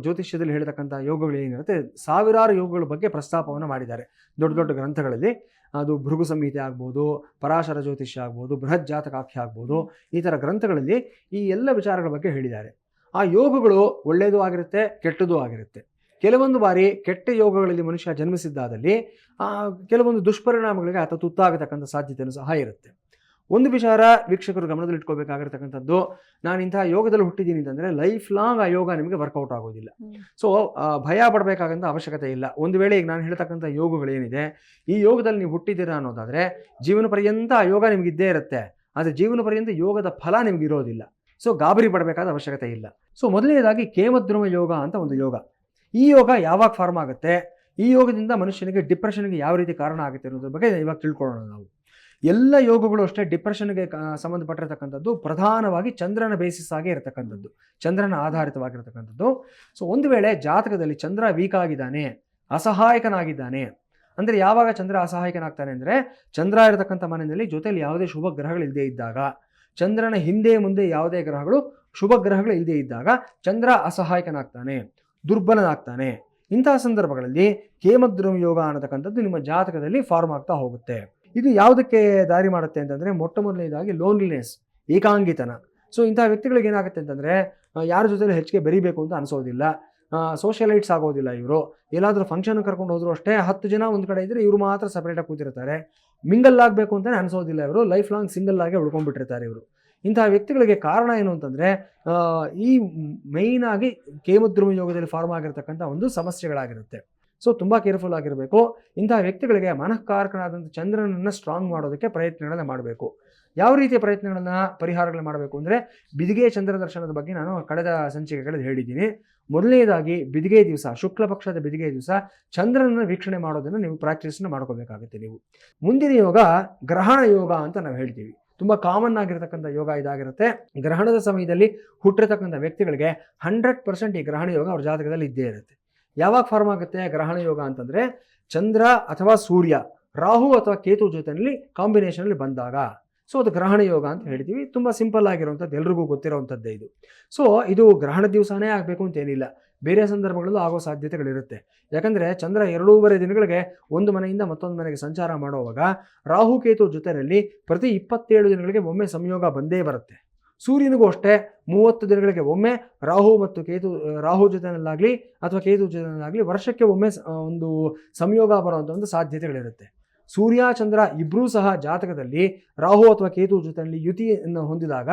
[SPEAKER 2] ಜ್ಯೋತಿಷ್ಯದಲ್ಲಿ ಹೇಳ್ತಕ್ಕಂಥ ಯೋಗಗಳು ಏನಿರುತ್ತೆ, ಸಾವಿರಾರು ಯೋಗಗಳ ಬಗ್ಗೆ ಪ್ರಸ್ತಾಪವನ್ನು ಮಾಡಿದ್ದಾರೆ ದೊಡ್ಡ ದೊಡ್ಡ ಗ್ರಂಥಗಳಲ್ಲಿ. ಅದು ಭೃಗು ಸಂಹಿತೆ ಆಗ್ಬೋದು, ಪರಾಶರ ಜ್ಯೋತಿಷ್ಯ ಆಗ್ಬೋದು, ಬೃಹತ್ ಜಾತಕಾಖ್ಯ ಆಗ್ಬೋದು, ಈ ಥರ ಗ್ರಂಥಗಳಲ್ಲಿ ಈ ಎಲ್ಲ ವಿಚಾರಗಳ ಬಗ್ಗೆ ಹೇಳಿದ್ದಾರೆ. ಆ ಯೋಗಗಳು ಒಳ್ಳೆಯದು ಆಗಿರುತ್ತೆ, ಕೆಟ್ಟದ್ದು ಆಗಿರುತ್ತೆ. ಕೆಲವೊಂದು ಬಾರಿ ಕೆಟ್ಟ ಯೋಗಗಳಲ್ಲಿ ಮನುಷ್ಯ ಜನ್ಮಿಸಿದ್ದಾದಲ್ಲಿ ಕೆಲವೊಂದು ದುಷ್ಪರಿಣಾಮಗಳಿಗೆ ಆತ ತುತ್ತಾಗತಕ್ಕಂಥ ಸಾಧ್ಯತೆಯೂ ಸಹ ಇರುತ್ತೆ. ಒಂದು ವಿಚಾರ ವೀಕ್ಷಕರು ಗಮನದಲ್ಲಿಟ್ಕೋಬೇಕಾಗಿರ್ತಕ್ಕಂಥದ್ದು, ನಾನು ಇಂತಹ ಯೋಗದಲ್ಲಿ ಹುಟ್ಟಿದ್ದೀನಿ ಅಂತಂದರೆ ಲೈಫ್ ಲಾಂಗ್ ಆ ಯೋಗ ನಿಮಗೆ ವರ್ಕೌಟ್ ಆಗೋದಿಲ್ಲ. ಸೊ ಭಯ ಪಡಬೇಕಾಗಂಥ ಅವಶ್ಯಕತೆ ಇಲ್ಲ. ಒಂದು ವೇಳೆ ಈಗ ನಾನು ಹೇಳ್ತಕ್ಕಂಥ ಯೋಗಗಳೇನಿದೆ, ಈ ಯೋಗದಲ್ಲಿ ನೀವು ಹುಟ್ಟಿದ್ದೀರಾ ಅನ್ನೋದಾದರೆ ಜೀವನ ಪರ್ಯಂತ ಆ ಯೋಗ ನಿಮಗಿದ್ದೇ ಇರುತ್ತೆ. ಆದರೆ ಜೀವನ ಪರ್ಯಂತ ಯೋಗದ ಫಲ ನಿಮಗಿರೋದಿಲ್ಲ. ಸೊ ಗಾಬರಿ ಪಡಬೇಕಾದ ಅವಶ್ಯಕತೆ ಇಲ್ಲ. ಸೊ ಮೊದಲನೇದಾಗಿ ಕೇಮದ್ರುಮ ಯೋಗ ಅಂತ ಒಂದು ಯೋಗ. ಈ ಯೋಗ ಯಾವಾಗ ಫಾರ್ಮ್ ಆಗುತ್ತೆ, ಈ ಯೋಗದಿಂದ ಮನುಷ್ಯನಿಗೆ ಡಿಪ್ರೆಷನ್ಗೆ ಯಾವ ರೀತಿ ಕಾರಣ ಆಗುತ್ತೆ ಅನ್ನೋದ್ರ ಬಗ್ಗೆ ಇವಾಗ ತಿಳ್ಕೊಳ್ಳೋಣ ನಾವು. ಎಲ್ಲ ಯೋಗಗಳು ಅಷ್ಟೇ ಡಿಪ್ರೆಷನ್ಗೆ ಸಂಬಂಧಪಟ್ಟಿರತಕ್ಕಂಥದ್ದು ಪ್ರಧಾನವಾಗಿ ಚಂದ್ರನ ಬೇಸಿಸ್ ಆಗಿ ಇರತಕ್ಕಂಥದ್ದು, ಚಂದ್ರನ ಆಧಾರಿತವಾಗಿರತಕ್ಕಂಥದ್ದು. ಸೊ ಒಂದು ವೇಳೆ ಜಾತಕದಲ್ಲಿ ಚಂದ್ರ ವೀಕ್ ಆಗಿದ್ದಾನೆ, ಅಸಹಾಯಕನಾಗಿದ್ದಾನೆ ಅಂದರೆ, ಯಾವಾಗ ಚಂದ್ರ ಅಸಹಾಯಕನಾಗ್ತಾನೆ ಅಂದರೆ ಚಂದ್ರ ಇರತಕ್ಕಂಥ ಮನೆಯಲ್ಲಿ ಜೊತೆಯಲ್ಲಿ ಯಾವುದೇ ಶುಭ ಗ್ರಹಗಳಿಲ್ಲದೆ ಇದ್ದಾಗ, ಚಂದ್ರನ ಹಿಂದೆ ಮುಂದೆ ಯಾವುದೇ ಗ್ರಹಗಳು ಶುಭ ಗ್ರಹಗಳು ಇಲ್ಲದೆ ಇದ್ದಾಗ ಚಂದ್ರ ಅಸಹಾಯಕನಾಗ್ತಾನೆ, ದುರ್ಬಲನಾಗ್ತಾನೆ. ಇಂತಹ ಸಂದರ್ಭಗಳಲ್ಲಿ ಕೇಮದ್ರುಮ ಯೋಗ ಅನ್ನತಕ್ಕಂಥದ್ದು ನಿಮ್ಮ ಜಾತಕದಲ್ಲಿ ಫಾರ್ಮ್ ಆಗ್ತಾ ಹೋಗುತ್ತೆ. ಇದು ಯಾವುದಕ್ಕೆ ದಾರಿ ಮಾಡುತ್ತೆ ಅಂತಂದರೆ, ಮೊಟ್ಟ ಮೊದಲನೇದಾಗಿ ಲೋನ್ಲಿನೆಸ್, ಏಕಾಂಗಿತನ. ಸೊ ಇಂತಹ ವ್ಯಕ್ತಿಗಳಿಗೆ ಏನಾಗುತ್ತೆ ಅಂತಂದರೆ ಯಾರ ಜೊತೆಲಿ ಹೆಚ್ಚಿಗೆ ಬೆರಿಬೇಕು ಅಂತ ಅನಿಸೋದಿಲ್ಲ, ಸೋಷಿಯಲೈಟ್ಸ್ ಆಗೋದಿಲ್ಲ. ಇವರು ಎಲ್ಲಾದರೂ ಫಂಕ್ಷನ್ ಕರ್ಕೊಂಡು ಹೋದ್ರು ಅಷ್ಟೇ 10 ಜನ ಒಂದು ಕಡೆ ಇದ್ದರೆ ಇವರು ಮಾತ್ರ ಸಪ್ರೇಟಾಗಿ ಕೂತಿರ್ತಾರೆ. ಮಿಂಗಲ್ ಆಗಬೇಕು ಅಂತಲೇ ಅನಿಸೋದಿಲ್ಲ. ಇವರು ಲೈಫ್ ಲಾಂಗ್ ಸಿಂಗಲ್ ಆಗಿ ಉಳ್ಕೊಂಡ್ಬಿಟ್ಟಿರ್ತಾರೆ ಇವರು. ಇಂತಹ ವ್ಯಕ್ತಿಗಳಿಗೆ ಕಾರಣ ಏನು ಅಂತಂದರೆ ಈ ಮೇಯ್ನಾಗಿ ಕೇಮದ್ರುಮ ಯೋಗದಲ್ಲಿ ಫಾರ್ಮ್ ಆಗಿರ್ತಕ್ಕಂಥ ಒಂದು ಸಮಸ್ಯೆಗಳಾಗಿರುತ್ತೆ. ಸೊ ತುಂಬ ಕೇರ್ಫುಲ್ ಆಗಿರಬೇಕು. ಇಂತಹ ವ್ಯಕ್ತಿಗಳಿಗೆ ಮನಃಕಾರಕನಾದಂಥ ಚಂದ್ರನನ್ನು ಸ್ಟ್ರಾಂಗ್ ಮಾಡೋದಕ್ಕೆ ಪ್ರಯತ್ನಗಳನ್ನು ಮಾಡಬೇಕು. ಯಾವ ರೀತಿಯ ಪ್ರಯತ್ನಗಳನ್ನು, ಪರಿಹಾರಗಳು ಮಾಡಬೇಕು ಅಂದರೆ, ಬಿದಿಗೆ ಚಂದ್ರ ದರ್ಶನದ ಬಗ್ಗೆ ನಾನು ಕಳೆದ ಸಂಚಿಕೆಗಳಲ್ಲಿ ಹೇಳಿದ್ದೀನಿ. ಮೊದಲನೇದಾಗಿ ಬಿದಿಗೆ ದಿವಸ, ಶುಕ್ಲ ಪಕ್ಷದ ಬಿದಿಗೆ ದಿವಸ ಚಂದ್ರನನ್ನು ವೀಕ್ಷಣೆ ಮಾಡೋದನ್ನು ನೀವು ಪ್ರಾಕ್ಟೀಸನ್ನು ಮಾಡ್ಕೋಬೇಕಾಗುತ್ತೆ ನೀವು. ಮುಂದಿನ ಯೋಗ ಗ್ರಹಣ ಯೋಗ ಅಂತ ನಾವು ಹೇಳ್ತೀವಿ. ತುಂಬ ಕಾಮನ್ ಆಗಿರತಕ್ಕಂಥ ಯೋಗ ಇದಾಗಿರುತ್ತೆ. ಗ್ರಹಣದ ಸಮಯದಲ್ಲಿ ಹುಟ್ಟಿರ್ತಕ್ಕಂಥ ವ್ಯಕ್ತಿಗಳಿಗೆ 100% ಈ ಗ್ರಹಣ ಯೋಗ ಅವ್ರ ಜಾತಕದಲ್ಲಿ ಇದ್ದೇ ಇರುತ್ತೆ. ಯಾವಾಗ ಫಾರ್ಮ್ ಆಗುತ್ತೆ ಗ್ರಹಣ ಯೋಗ ಅಂತಂದರೆ, ಚಂದ್ರ ಅಥವಾ ಸೂರ್ಯ ರಾಹು ಅಥವಾ ಕೇತು ಜೊತೆಯಲ್ಲಿ ಕಾಂಬಿನೇಷನಲ್ಲಿ ಬಂದಾಗ. ಸೊ ಅದು ಗ್ರಹಣ ಯೋಗ ಅಂತ ಹೇಳ್ತೀವಿ. ತುಂಬ ಸಿಂಪಲ್ ಆಗಿರುವಂಥದ್ದು, ಎಲ್ರಿಗೂ ಗೊತ್ತಿರೋವಂಥದ್ದೇ ಇದು. ಸೊ ಇದು ಗ್ರಹಣ ದಿವಸನೇ ಆಗಬೇಕು ಅಂತೇನಿಲ್ಲ, ಬೇರೆ ಸಂದರ್ಭಗಳಲ್ಲೂ ಆಗೋ ಸಾಧ್ಯತೆಗಳಿರುತ್ತೆ. ಯಾಕಂದರೆ ಚಂದ್ರ 2.5 ದಿನಗಳಿಗೆ ಒಂದು ಮನೆಯಿಂದ ಮತ್ತೊಂದು ಮನೆಗೆ ಸಂಚಾರ ಮಾಡುವಾಗ ರಾಹು ಕೇತು ಜೊತೆಯಲ್ಲಿ ಪ್ರತಿ 27 ದಿನಗಳಿಗೆ ಒಮ್ಮೆ ಸಂಯೋಗ ಬಂದೇ ಬರುತ್ತೆ. ಸೂರ್ಯನಿಗೂ ಅಷ್ಟೇ 30 ದಿನಗಳಿಗೆ ಒಮ್ಮೆ ರಾಹು ಜೊತೆಯಲ್ಲಾಗಲಿ ಅಥವಾ ಕೇತು ಜೊತೆಯಲ್ಲಾಗಲಿ ವರ್ಷಕ್ಕೆ ಒಮ್ಮೆ ಒಂದು ಸಂಯೋಗ ಬರುವಂಥ ಒಂದು ಸಾಧ್ಯತೆಗಳಿರುತ್ತೆ. ಸೂರ್ಯ ಚಂದ್ರ ಇಬ್ಬರೂ ಸಹ ಜಾತಕದಲ್ಲಿ ರಾಹು ಅಥವಾ ಕೇತು ಜೊತೆಯಲ್ಲಿ ಯುತಿಯನ್ನು ಹೊಂದಿದಾಗ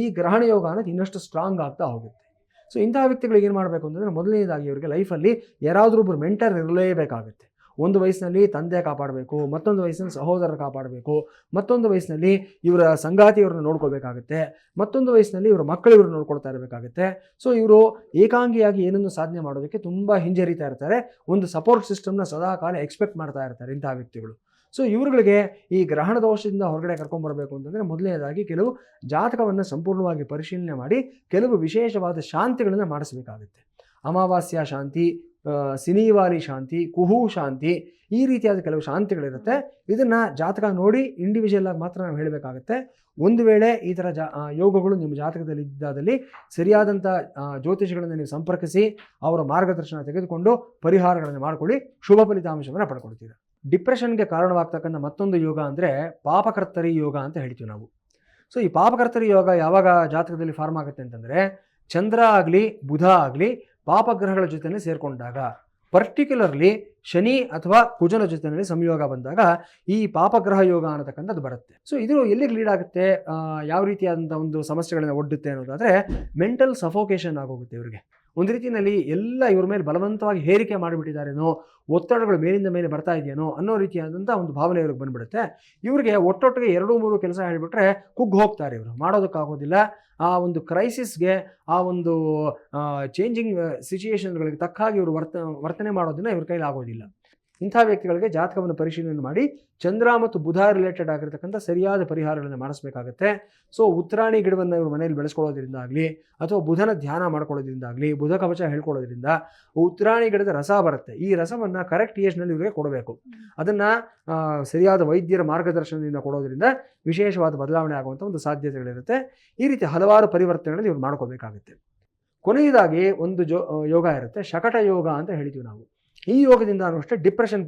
[SPEAKER 2] ಈ ಗ್ರಹಣ ಯೋಗ ಅನ್ನೋದು ಇನ್ನಷ್ಟು ಸ್ಟ್ರಾಂಗ್ ಆಗ್ತಾ ಹೋಗುತ್ತೆ. ಸೊ ಇಂತಹ ವ್ಯಕ್ತಿಗಳಿಗೆ ಏನು ಮಾಡಬೇಕು ಅಂತಂದರೆ, ಮೊದಲನೇದಾಗಿ ಇವರಿಗೆ ಲೈಫಲ್ಲಿ ಯಾರಾದರೂ ಒಬ್ಬರು ಮೆಂಟರ್ ಇರಲೇಬೇಕಾಗುತ್ತೆ. ಒಂದು ವಯಸ್ಸಿನಲ್ಲಿ ತಂದೆ ಕಾಪಾಡಬೇಕು, ಮತ್ತೊಂದು ವಯಸ್ಸಿನಲ್ಲಿ ಸಹೋದರ ಕಾಪಾಡಬೇಕು, ಮತ್ತೊಂದು ವಯಸ್ಸಿನಲ್ಲಿ ಇವರ ಸಂಗಾತಿಯವ್ರನ್ನ ನೋಡ್ಕೋಬೇಕಾಗುತ್ತೆ, ಮತ್ತೊಂದು ವಯಸ್ಸಿನಲ್ಲಿ ಇವರ ಮಕ್ಕಳು ಇವ್ರನ್ನ ನೋಡ್ಕೊಳ್ತಾ ಇರಬೇಕಾಗುತ್ತೆ. ಸೊ ಇವರು ಏಕಾಂಗಿಯಾಗಿ ಏನನ್ನು ಸಾಧನೆ ಮಾಡೋದಕ್ಕೆ ತುಂಬ ಹಿಂಜರಿತಾ ಇರ್ತಾರೆ. ಒಂದು ಸಪೋರ್ಟ್ ಸಿಸ್ಟಮ್ನ ಸದಾ ಕಾಲ ಎಕ್ಸ್ಪೆಕ್ಟ್ ಮಾಡ್ತಾ ಇರ್ತಾರೆ ಇಂತಹ ವ್ಯಕ್ತಿಗಳು. ಸೊ ಇವರುಗಳಿಗೆ ಈ ಗ್ರಹಣ ದೋಷದಿಂದ ಹೊರಗಡೆ ಕರ್ಕೊಂಡ್ಬರಬೇಕು ಅಂತಂದರೆ, ಮೊದಲನೇದಾಗಿ ಕೆಲವು ಜಾತಕವನ್ನು ಸಂಪೂರ್ಣವಾಗಿ ಪರಿಶೀಲನೆ ಮಾಡಿ ಕೆಲವು ವಿಶೇಷವಾದ ಶಾಂತಿಗಳನ್ನು ಮಾಡಿಸಬೇಕಾಗುತ್ತೆ. ಅಮಾವಾಸ್ಯ ಶಾಂತಿ, ಸಿನಿವಾಲಿ ಶಾಂತಿ, ಕುಹು ಶಾಂತಿ, ಈ ರೀತಿಯಾದ ಕೆಲವು ಶಾಂತಿಗಳಿರುತ್ತೆ. ಇದನ್ನು ಜಾತಕ ನೋಡಿ ಇಂಡಿವಿಜುವಲ್ ಆಗಿ ಮಾತ್ರ ನಾವು ಹೇಳಬೇಕಾಗುತ್ತೆ. ಒಂದು ವೇಳೆ ಈ ಥರ ಯೋಗಗಳು ನಿಮ್ಮ ಜಾತಕದಲ್ಲಿ ಇದ್ದಾದಲ್ಲಿ ಸರಿಯಾದಂಥ ಜ್ಯೋತಿಷಿಗಳನ್ನು ನೀವು ಸಂಪರ್ಕಿಸಿ ಅವರ ಮಾರ್ಗದರ್ಶನ ತೆಗೆದುಕೊಂಡು ಪರಿಹಾರಗಳನ್ನು ಮಾಡಿಕೊಳ್ಳಿ, ಶುಭ ಫಲಿತಾಂಶವನ್ನು ಪಡ್ಕೊಳ್ತೀರ. ಡಿಪ್ರೆಷನ್ಗೆ ಕಾರಣವಾಗ್ತಕ್ಕಂಥ ಮತ್ತೊಂದು ಯೋಗ ಅಂದರೆ ಪಾಪಕರ್ತರಿ ಯೋಗ ಅಂತ ಹೇಳ್ತೀವಿ ನಾವು. ಸೊ ಈ ಪಾಪಕರ್ತರಿ ಯೋಗ ಯಾವಾಗ ಜಾತಕದಲ್ಲಿ ಫಾರ್ಮ್ ಆಗುತ್ತೆ ಅಂತಂದರೆ, ಚಂದ್ರ ಆಗಲಿ ಬುಧ ಆಗಲಿ ಪಾಪಗ್ರಹಗಳ ಜೊತೆಯಲ್ಲಿ ಸೇರಿಕೊಂಡಾಗ, ಪರ್ಟಿಕ್ಯುಲರ್ಲಿ ಶನಿ ಅಥವಾ ಕುಜನ ಜೊತೆಯಲ್ಲಿ ಸಂಯೋಗ ಬಂದಾಗ ಈ ಪಾಪಗ್ರಹ ಯೋಗ ಅನ್ನತಕ್ಕಂಥದ್ದು ಬರುತ್ತೆ. ಸೊ ಇದು ಎಲ್ಲಿಗೆ ಲೀಡ್ ಆಗುತ್ತೆ, ಯಾವ ರೀತಿಯಾದಂಥ ಒಂದು ಸಮಸ್ಯೆಗಳನ್ನು ಒಡ್ಡುತ್ತೆ ಅನ್ನೋದಾದರೆ, ಮೆಂಟಲ್ ಸಫೋಕೇಶನ್ ಆಗೋಗುತ್ತೆ ಇವರಿಗೆ. ಒಂದು ರೀತಿಯಲ್ಲಿ ಎಲ್ಲ ಇವ್ರ ಮೇಲೆ ಬಲವಂತವಾಗಿ ಹೇರಿಕೆ ಮಾಡಿಬಿಟ್ಟಿದ್ದಾರೇನೋ, ಒತ್ತಡಗಳು ಮೇಲಿಂದ ಮೇಲೆ ಬರ್ತಾ ಇದೆಯೇನೋ ಅನ್ನೋ ರೀತಿಯಾದಂಥ ಒಂದು ಭಾವನೆ ಇವ್ರಿಗೆ ಬಂದ್ಬಿಡುತ್ತೆ. ಇವರಿಗೆ ಒಟ್ಟೊಟ್ಟಿಗೆ 2-3 ಕೆಲಸ ಹೇಳಿಬಿಟ್ರೆ ಕುಗ್ಗಿ ಹೋಗ್ತಾರೆ. ಇವರು ಮಾಡೋದಕ್ಕಾಗೋದಿಲ್ಲ. ಆ ಒಂದು ಕ್ರೈಸಿಸ್ಗೆ, ಆ ಒಂದು ಚೇಂಜಿಂಗ್ ಸಿಚುಯೇಷನ್ಗಳಿಗೆ ತಕ್ಕ ಹಾಗೆ ಇವರು ವರ್ತನೆ ಮಾಡೋದನ್ನ ಇವ್ರ ಕೈಲಿ ಆಗೋದಿಲ್ಲ. ಇಂಥ ವ್ಯಕ್ತಿಗಳಿಗೆ ಜಾತಕವನ್ನು ಪರಿಶೀಲನೆ ಮಾಡಿ ಚಂದ್ರ ಮತ್ತು ಬುಧ ರಿಲೇಟೆಡ್ ಆಗಿರ್ತಕ್ಕಂಥ ಸರಿಯಾದ ಪರಿಹಾರಗಳನ್ನು ಮಾಡಿಸ್ಬೇಕಾಗತ್ತೆ. ಸೊ ಉತ್ತರಾಣಿ ಗಿಡವನ್ನು ಇವರು ಮನೆಯಲ್ಲಿ ಬೆಳೆಸ್ಕೊಳ್ಳೋದ್ರಿಂದ ಆಗಲಿ ಅಥವಾ ಬುಧನ ಧ್ಯಾನ ಮಾಡ್ಕೊಳ್ಳೋದ್ರಿಂದ ಆಗಲಿ, ಬುಧ ಕವಚ ಹೇಳ್ಕೊಳ್ಳೋದ್ರಿಂದ ಉತ್ತರಾಣಿ ಗಿಡದ ರಸ ಬರುತ್ತೆ. ಈ ರಸವನ್ನು ಕರೆಕ್ಟ್ ಏಜ್ನಲ್ಲಿ ಇವರಿಗೆ ಕೊಡಬೇಕು. ಅದನ್ನು ಸರಿಯಾದ ವೈದ್ಯರ ಮಾರ್ಗದರ್ಶನದಿಂದ ಕೊಡೋದ್ರಿಂದ ವಿಶೇಷವಾದ ಬದಲಾವಣೆ ಆಗುವಂಥ ಒಂದು ಸಾಧ್ಯತೆಗಳಿರುತ್ತೆ. ಈ ರೀತಿ ಹಲವಾರು ಪರಿವರ್ತನೆಗಳನ್ನು ಇವರು ಮಾಡ್ಕೋಬೇಕಾಗುತ್ತೆ. ಕೊನೆಯದಾಗಿ ಒಂದು ಯೋಗ ಇರುತ್ತೆ, ಶಕಟ ಯೋಗ ಅಂತ ಹೇಳ್ತೀವಿ ನಾವು. ಈ ಯೋಗದಿಂದ ಅಷ್ಟೇ ಡಿಪ್ರೆಷನ್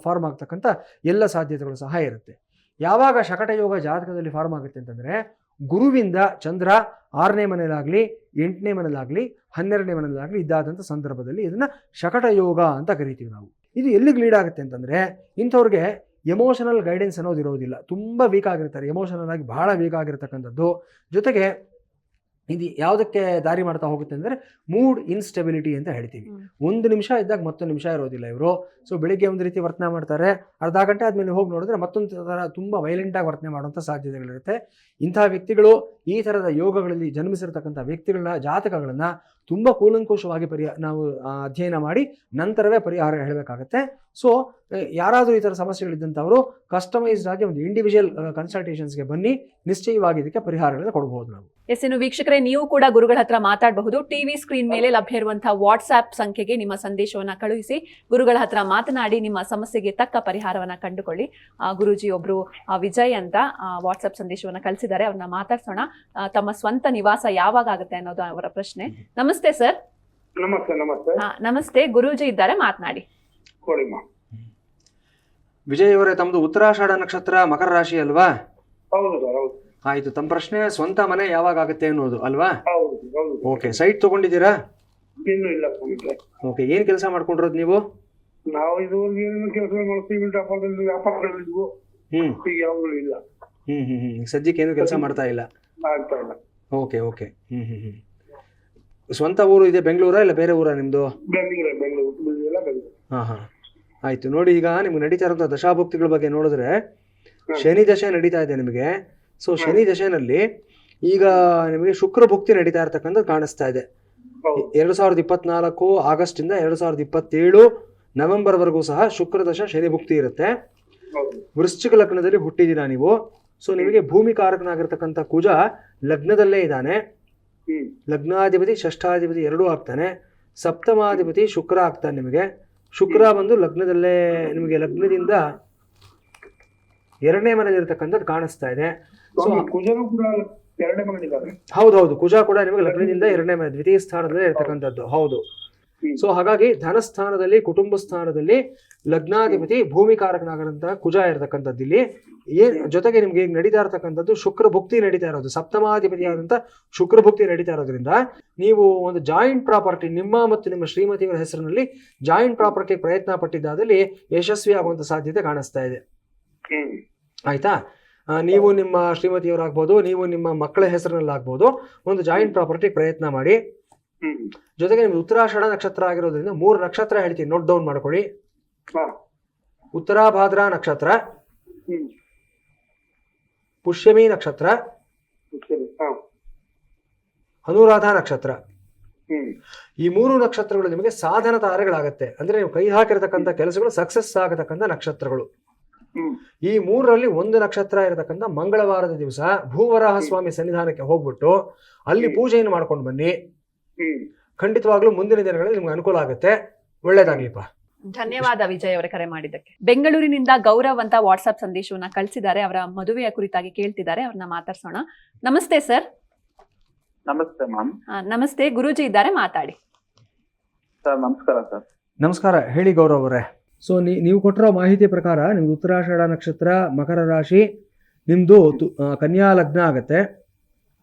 [SPEAKER 2] ಫಾರ್ಮ್ ಆಗ್ತಕ್ಕಂಥ ಎಲ್ಲ ಸಾಧ್ಯತೆಗಳು ಸಹ ಇರುತ್ತೆ. ಯಾವಾಗ ಶಕಟ ಯೋಗ ಜಾತಕದಲ್ಲಿ ಫಾರ್ಮ್ ಆಗುತ್ತೆ ಅಂತಂದರೆ, ಗುರುವಿಂದ ಚಂದ್ರ 6ನೇ ಮನೆಯಲ್ಲಾಗಲಿ 8ನೇ ಮನೆಯಲ್ಲಾಗಲಿ 12ನೇ ಮನೆಯಲ್ಲಾಗಲಿ ಇದ್ದಾದಂಥ ಸಂದರ್ಭದಲ್ಲಿ ಇದನ್ನು ಶಕಟ ಯೋಗ ಅಂತ ಕರಿತೀವಿ ನಾವು. ಇದು ಎಲ್ಲಿಗೆ ಲೀಡ್ ಆಗುತ್ತೆ ಅಂತಂದರೆ, ಇಂಥವ್ರಿಗೆ ಎಮೋಷನಲ್ ಗೈಡೆನ್ಸ್ ಅನ್ನೋದು ಇರೋದಿಲ್ಲ. ತುಂಬ ವೀಕ್ ಆಗಿರ್ತಾರೆ, ಎಮೋಷನಲ್ ಆಗಿ ಬಹಳ ವೀಕ್ ಆಗಿರ್ತಕ್ಕಂಥದ್ದು. ಜೊತೆಗೆ ಇದು ಯಾವುದಕ್ಕೆ ದಾರಿ ಮಾಡ್ತಾ ಹೋಗುತ್ತೆ ಅಂದರೆ ಮೂಡ್ ಇನ್ಸ್ಟೆಬಿಲಿಟಿ ಅಂತ ಹೇಳ್ತೀವಿ. ಒಂದು ನಿಮಿಷ ಇದ್ದಾಗ ಮತ್ತೊಂದು ನಿಮಿಷ ಇರೋದಿಲ್ಲ ಇವರು. ಸೊ ಬೆಳಿಗ್ಗೆ ಒಂದು ರೀತಿ ವರ್ತನೆ ಮಾಡ್ತಾರೆ, ಅರ್ಧ ಗಂಟೆ ಆದಮೇಲೆ ಹೋಗಿ ನೋಡಿದ್ರೆ ಮತ್ತೊಂದು ಥರ ತುಂಬ ವೈಲೆಂಟಾಗಿ ವರ್ತನೆ ಮಾಡುವಂಥ ಸಾಧ್ಯತೆಗಳಿರುತ್ತೆ. ಇಂಥ ವ್ಯಕ್ತಿಗಳು ಈ ಥರದ ಯೋಗಗಳಲ್ಲಿ ಜನ್ಮಿಸಿರ್ತಕ್ಕಂಥ ವ್ಯಕ್ತಿಗಳನ್ನ ಜಾತಕಗಳನ್ನು ತುಂಬ ಕೂಲಂಕುಷವಾಗಿ ನಾವು ಅಧ್ಯಯನ ಮಾಡಿ ನಂತರವೇ ಪರಿಹಾರ ಹೇಳಬೇಕಾಗತ್ತೆ. ಸೊ ಯಾರಾದರೂ ಈ ಥರ ಸಮಸ್ಯೆಗಳಿದ್ದಂಥವರು ಕಸ್ಟಮೈಸ್ಡ್ ಆಗಿ ಒಂದು ಇಂಡಿವಿಜುವಲ್ ಕನ್ಸಲ್ಟೇಷನ್ಸ್ಗೆ ಬನ್ನಿ, ನಿಶ್ಚಯವಾಗಿ ಇದಕ್ಕೆ ಪರಿಹಾರಗಳನ್ನು ಕೊಡಬಹುದು ನಾವು.
[SPEAKER 1] ಎಸ್, ಇನ್ನು ವೀಕ್ಷಕರೇ, ನೀವು ಕೂಡ ಗುರುಗಳ ಹತ್ರ ಮಾತಾಡಬಹುದು. ಟಿವಿ ಸ್ಕ್ರೀನ್ ಮೇಲೆ ಲಭ್ಯ ಇರುವಂತಹ ವಾಟ್ಸ್ಆಪ್ ಸಂಖ್ಯೆಗೆ ನಿಮ್ಮ ಸಂದೇಶವನ್ನು ಕಳುಹಿಸಿ ಗುರುಗಳ ಹತ್ರ ಮಾತನಾಡಿ ನಿಮ್ಮ ಸಮಸ್ಯೆಗೆ ತಕ್ಕ ಪರಿಹಾರವನ್ನು ಕಂಡುಕೊಳ್ಳಿ. ಗುರುಜಿ ಒಬ್ರು ವಿಜಯ್ ಅಂತ ವಾಟ್ಸ್ಆಪ್ ಸಂದೇಶವನ್ನು ಕಳಿಸಿದ್ದಾರೆ, ಅವ್ರನ್ನ ಮಾತಾಡ್ಸೋಣ. ತಮ್ಮ ಸ್ವಂತ ನಿವಾಸ ಯಾವಾಗ ಆಗುತ್ತೆ ಅನ್ನೋದು ಅವರ ಪ್ರಶ್ನೆ. ನಮಸ್ತೆ ಸರ್.
[SPEAKER 3] ನಮಸ್ತೆ. ನಮಸ್ತೆ.
[SPEAKER 1] ನಮಸ್ತೆ, ಗುರೂಜಿ ಇದ್ದಾರೆ, ಮಾತನಾಡಿ.
[SPEAKER 2] ವಿಜಯ್ ಅವರೇ, ತಮ್ಮದು ಉತ್ತರಾಷಾಢ ನಕ್ಷತ್ರ ಮಕರ ರಾಶಿ ಅಲ್ವಾ?
[SPEAKER 3] ಹೌದು ಸರ್, ಹೌದು.
[SPEAKER 2] ಆಯ್ತು, ತಮ್ಮ ಪ್ರಶ್ನೆ ಸ್ವಂತ ಮನೆ ಯಾವಾಗ ಆಗುತ್ತೆ ಅನ್ನೋದು ಅಲ್ವಾ?
[SPEAKER 3] ಹೌದು, ಹೌದು.
[SPEAKER 2] ಓಕೆ, ಸೈಟ್ ತಗೊಂಡಿದ್ದೀರಾ?
[SPEAKER 3] ಇನ್ನೂ ಇಲ್ಲ.
[SPEAKER 2] ಓಕೆ, ಏನ್ ಕೆಲಸ ಮಾಡ್ಕೊಂಡಿರೋದು ನೀವು?
[SPEAKER 3] ನಾವು ಇದುವರೆಗೆ ಏನು ಕೆಲಸ ಮಾಡ್ತೀವಿ, ವ್ಯಾಪಾರಗಳಿದ್ವು. ಈಗ ಯಾವಾಗಲೂ ಇಲ್ಲ.
[SPEAKER 2] ಸದ್ಯಕ್ಕೆ ಏನು ಕೆಲಸ ಮಾಡ್ತಾ ಇಲ್ಲ.
[SPEAKER 3] ಆಗ್ತಾ ಇಲ್ಲ.
[SPEAKER 2] Okay okay. ಸ್ವಂತ ಊರು ಇದೆ ಬೆಂಗಳೂರಾ ಇಲ್ಲ ಬೇರೆ ಊರಾ ನಿಮ್ದು?
[SPEAKER 3] ಬೆಂಗಳೂರು.
[SPEAKER 2] ಹಾ ಹಾ, ಆಯ್ತು. ನೋಡಿ, ಈಗ ನಿಮ್ಗೆ ನಡೀತಾ ಇರುವಂತಹ ದಶಾಭುಕ್ತಿಗಳ ಬಗ್ಗೆ ನೋಡಿದ್ರೆ ಶನಿ ದಶೆ ನಡೀತಾ ಇದೆ ನಿಮಗೆ. ಸೊ ಶನಿ ದಶೆನಲ್ಲಿ ಈಗ ನಿಮಗೆ ಶುಕ್ರ ಭುಕ್ತಿ ನಡೀತಾ ಇರ್ತಕ್ಕಂಥದ್ದು ಕಾಣಿಸ್ತಾ ಇದೆ. 2024 ಆಗಸ್ಟ್ ಇಂದ 2027 ನವೆಂಬರ್ ವರೆಗೂ ಸಹ ಶುಕ್ರ ದಶ ಶನಿ ಭುಕ್ತಿ ಇರುತ್ತೆ. ವೃಶ್ಚಿಕ ಲಗ್ನದಲ್ಲಿ ಹುಟ್ಟಿದ್ದೀರಾ ನೀವು. ಸೊ ನಿಮಗೆ ಭೂಮಿಕಾರಕನಾಗಿರ್ತಕ್ಕಂಥ ಕುಜ ಲಗ್ನದಲ್ಲೇ ಇದ್ದಾನೆ. ಲಗ್ನಾಧಿಪತಿ ಷಷ್ಠಾಧಿಪತಿ ಎರಡೂ ಆಗ್ತಾನೆ. ಸಪ್ತಮಾಧಿಪತಿ ಶುಕ್ರ ಆಗ್ತಾನೆ ನಿಮಗೆ. ಶುಕ್ರ ಬಂದು ಲಗ್ನದಲ್ಲೇ ನಿಮಗೆ ಲಗ್ನದಿಂದ 2ನೇ ಮನೆಯಲ್ಲಿರ್ತಕ್ಕಂಥದ್ದು ಕಾಣಿಸ್ತಾ ಇದೆ. ಸೊ ಹೌದೌದು, ಕುಜ ಕೂಡ ನಿಮಗೆ ಲಗ್ನದಿಂದ 2ನೇ ಮನೆ ದ್ವಿತೀಯ ಸ್ಥಾನದಲ್ಲೇ ಇರ್ತಕ್ಕಂಥದ್ದು. ಹೌದು. ಸೊ ಹಾಗಾಗಿ ಧನಸ್ಥಾನದಲ್ಲಿ ಕುಟುಂಬ ಸ್ಥಾನದಲ್ಲಿ ಲಗ್ನಾಧಿಪತಿ ಭೂಮಿಕಾರಕನಾಗಿರುವಂತಹ ಕುಜ ಇರತಕ್ಕಂಥದ್ದು ಇಲ್ಲಿ. ಜೊತೆಗೆ ನಿಮ್ಗೆ ಈಗ ನಡೀತಾ ಇರತಕ್ಕಂಥದ್ದು ಶುಕ್ರ ಭುಕ್ತಿ ನಡೀತಾ ಇರೋದು, ಸಪ್ತಮಾಧಿಪತಿಯಾದಂಥ ಶುಕ್ರ ಭುಕ್ತಿ ನಡೀತಾ ಇರೋದ್ರಿಂದ ನೀವು ಒಂದು ಜಾಯಿಂಟ್ ಪ್ರಾಪರ್ಟಿ ನಿಮ್ಮ ಮತ್ತು ನಿಮ್ಮ ಶ್ರೀಮತಿಯವರ ಹೆಸರಿನಲ್ಲಿ ಜಾಯಿಂಟ್ ಪ್ರಾಪರ್ಟಿ ಪ್ರಯತ್ನ ಪಟ್ಟಿದ್ದಾದಲ್ಲಿ ಯಶಸ್ವಿ ಆಗುವಂತ ಸಾಧ್ಯತೆ ಕಾಣಿಸ್ತಾ ಇದೆ. ಆಯ್ತಾ? ನೀವು ನಿಮ್ಮ ಶ್ರೀಮತಿಯವರಾಗ್ಬೋದು, ನೀವು ನಿಮ್ಮ ಮಕ್ಕಳ ಹೆಸರಿನಲ್ಲಿ ಆಗ್ಬೋದು, ಒಂದು ಜಾಯಿಂಟ್ ಪ್ರಾಪರ್ಟಿ ಪ್ರಯತ್ನ ಮಾಡಿ. ಜೊತೆಗೆ ನಿಮ್ದು ಉತ್ತರಾಷಾಢ ನಕ್ಷತ್ರ ಆಗಿರೋದ್ರಿಂದ 3 ನಕ್ಷತ್ರ ಹೇಳ್ತೀನಿ, ನೋಟ್ ಡೌನ್ ಮಾಡ್ಕೊಳ್ಳಿ. ಉತ್ತರಾಭಾದ್ರಾ ನಕ್ಷತ್ರ, ಪುಷ್ಯಮಿ ನಕ್ಷತ್ರ, ಅನುರಾಧ ನಕ್ಷತ್ರ. ಈ 3 ನಕ್ಷತ್ರಗಳು ನಿಮಗೆ ಸಾಧನ ತಾರೆಗಳಾಗತ್ತೆ. ಅಂದ್ರೆ ನೀವು ಕೈ ಹಾಕಿರತಕ್ಕಂಥ ಕೆಲಸಗಳು ಸಕ್ಸಸ್ ಆಗತಕ್ಕಂಥ ನಕ್ಷತ್ರಗಳು. ಈ 3ರಲ್ಲಿ ಒಂದು ನಕ್ಷತ್ರ ಇರತಕ್ಕಂಥ ಮಂಗಳವಾರದ ದಿವಸ ಭೂವರಾಹ ಸ್ವಾಮಿ ಸನ್ನಿಧಾನಕ್ಕೆ ಹೋಗ್ಬಿಟ್ಟು ಅಲ್ಲಿ ಪೂಜೆಯನ್ನು ಮಾಡ್ಕೊಂಡು ಬನ್ನಿ. ಖಂಡಿತವಾಗ್ಲೂ ಮುಂದಿನ ದಿನಗಳಲ್ಲಿ ನಿಮ್ಗೆ ಅನುಕೂಲ ಆಗುತ್ತೆ. ಒಳ್ಳೇದಾಗ್ಲಿಪ್ಪ.
[SPEAKER 1] ಧನ್ಯವಾದ ವಿಜಯ್ ಅವರ ಕರೆ ಮಾಡಿದ್ದಕ್ಕೆ. ಬೆಂಗಳೂರಿನಿಂದ ಗೌರವ್ ಅಂತ ವಾಟ್ಸ್ಆಪ್ ಸಂದೇಶವನ್ನ ಕಳಿಸಿದ್ದಾರೆ. ಅವರ ಮದುವೆಯ ಕುರಿತಾಗಿ ಕೇಳ್ತಿದ್ದಾರೆ, ಅವ್ರನ್ನ ಮಾತಾಡ್ಸೋಣ. ನಮಸ್ತೆ ಸರ್.
[SPEAKER 3] ನಮಸ್ತೆ ಮ್ಯಾಮ್.
[SPEAKER 1] ನಮಸ್ತೆ, ಗುರೂಜಿ ಇದ್ದಾರೆ, ಮಾತಾಡಿ.
[SPEAKER 3] ಸರ್ ನಮಸ್ಕಾರ. ಸರ್
[SPEAKER 2] ನಮಸ್ಕಾರ, ಹೇಳಿ ಗೌರವ್ ಅವರೇ. ಸೊ ನೀವು ಕೊಟ್ಟಿರೋ ಮಾಹಿತಿ ಪ್ರಕಾರ ನಿಮ್ದು ಉತ್ತರಾಷಾಢ ನಕ್ಷತ್ರ ಮಕರ ರಾಶಿ, ನಿಮ್ದು ಕನ್ಯಾ ಲಗ್ನ ಆಗತ್ತೆ.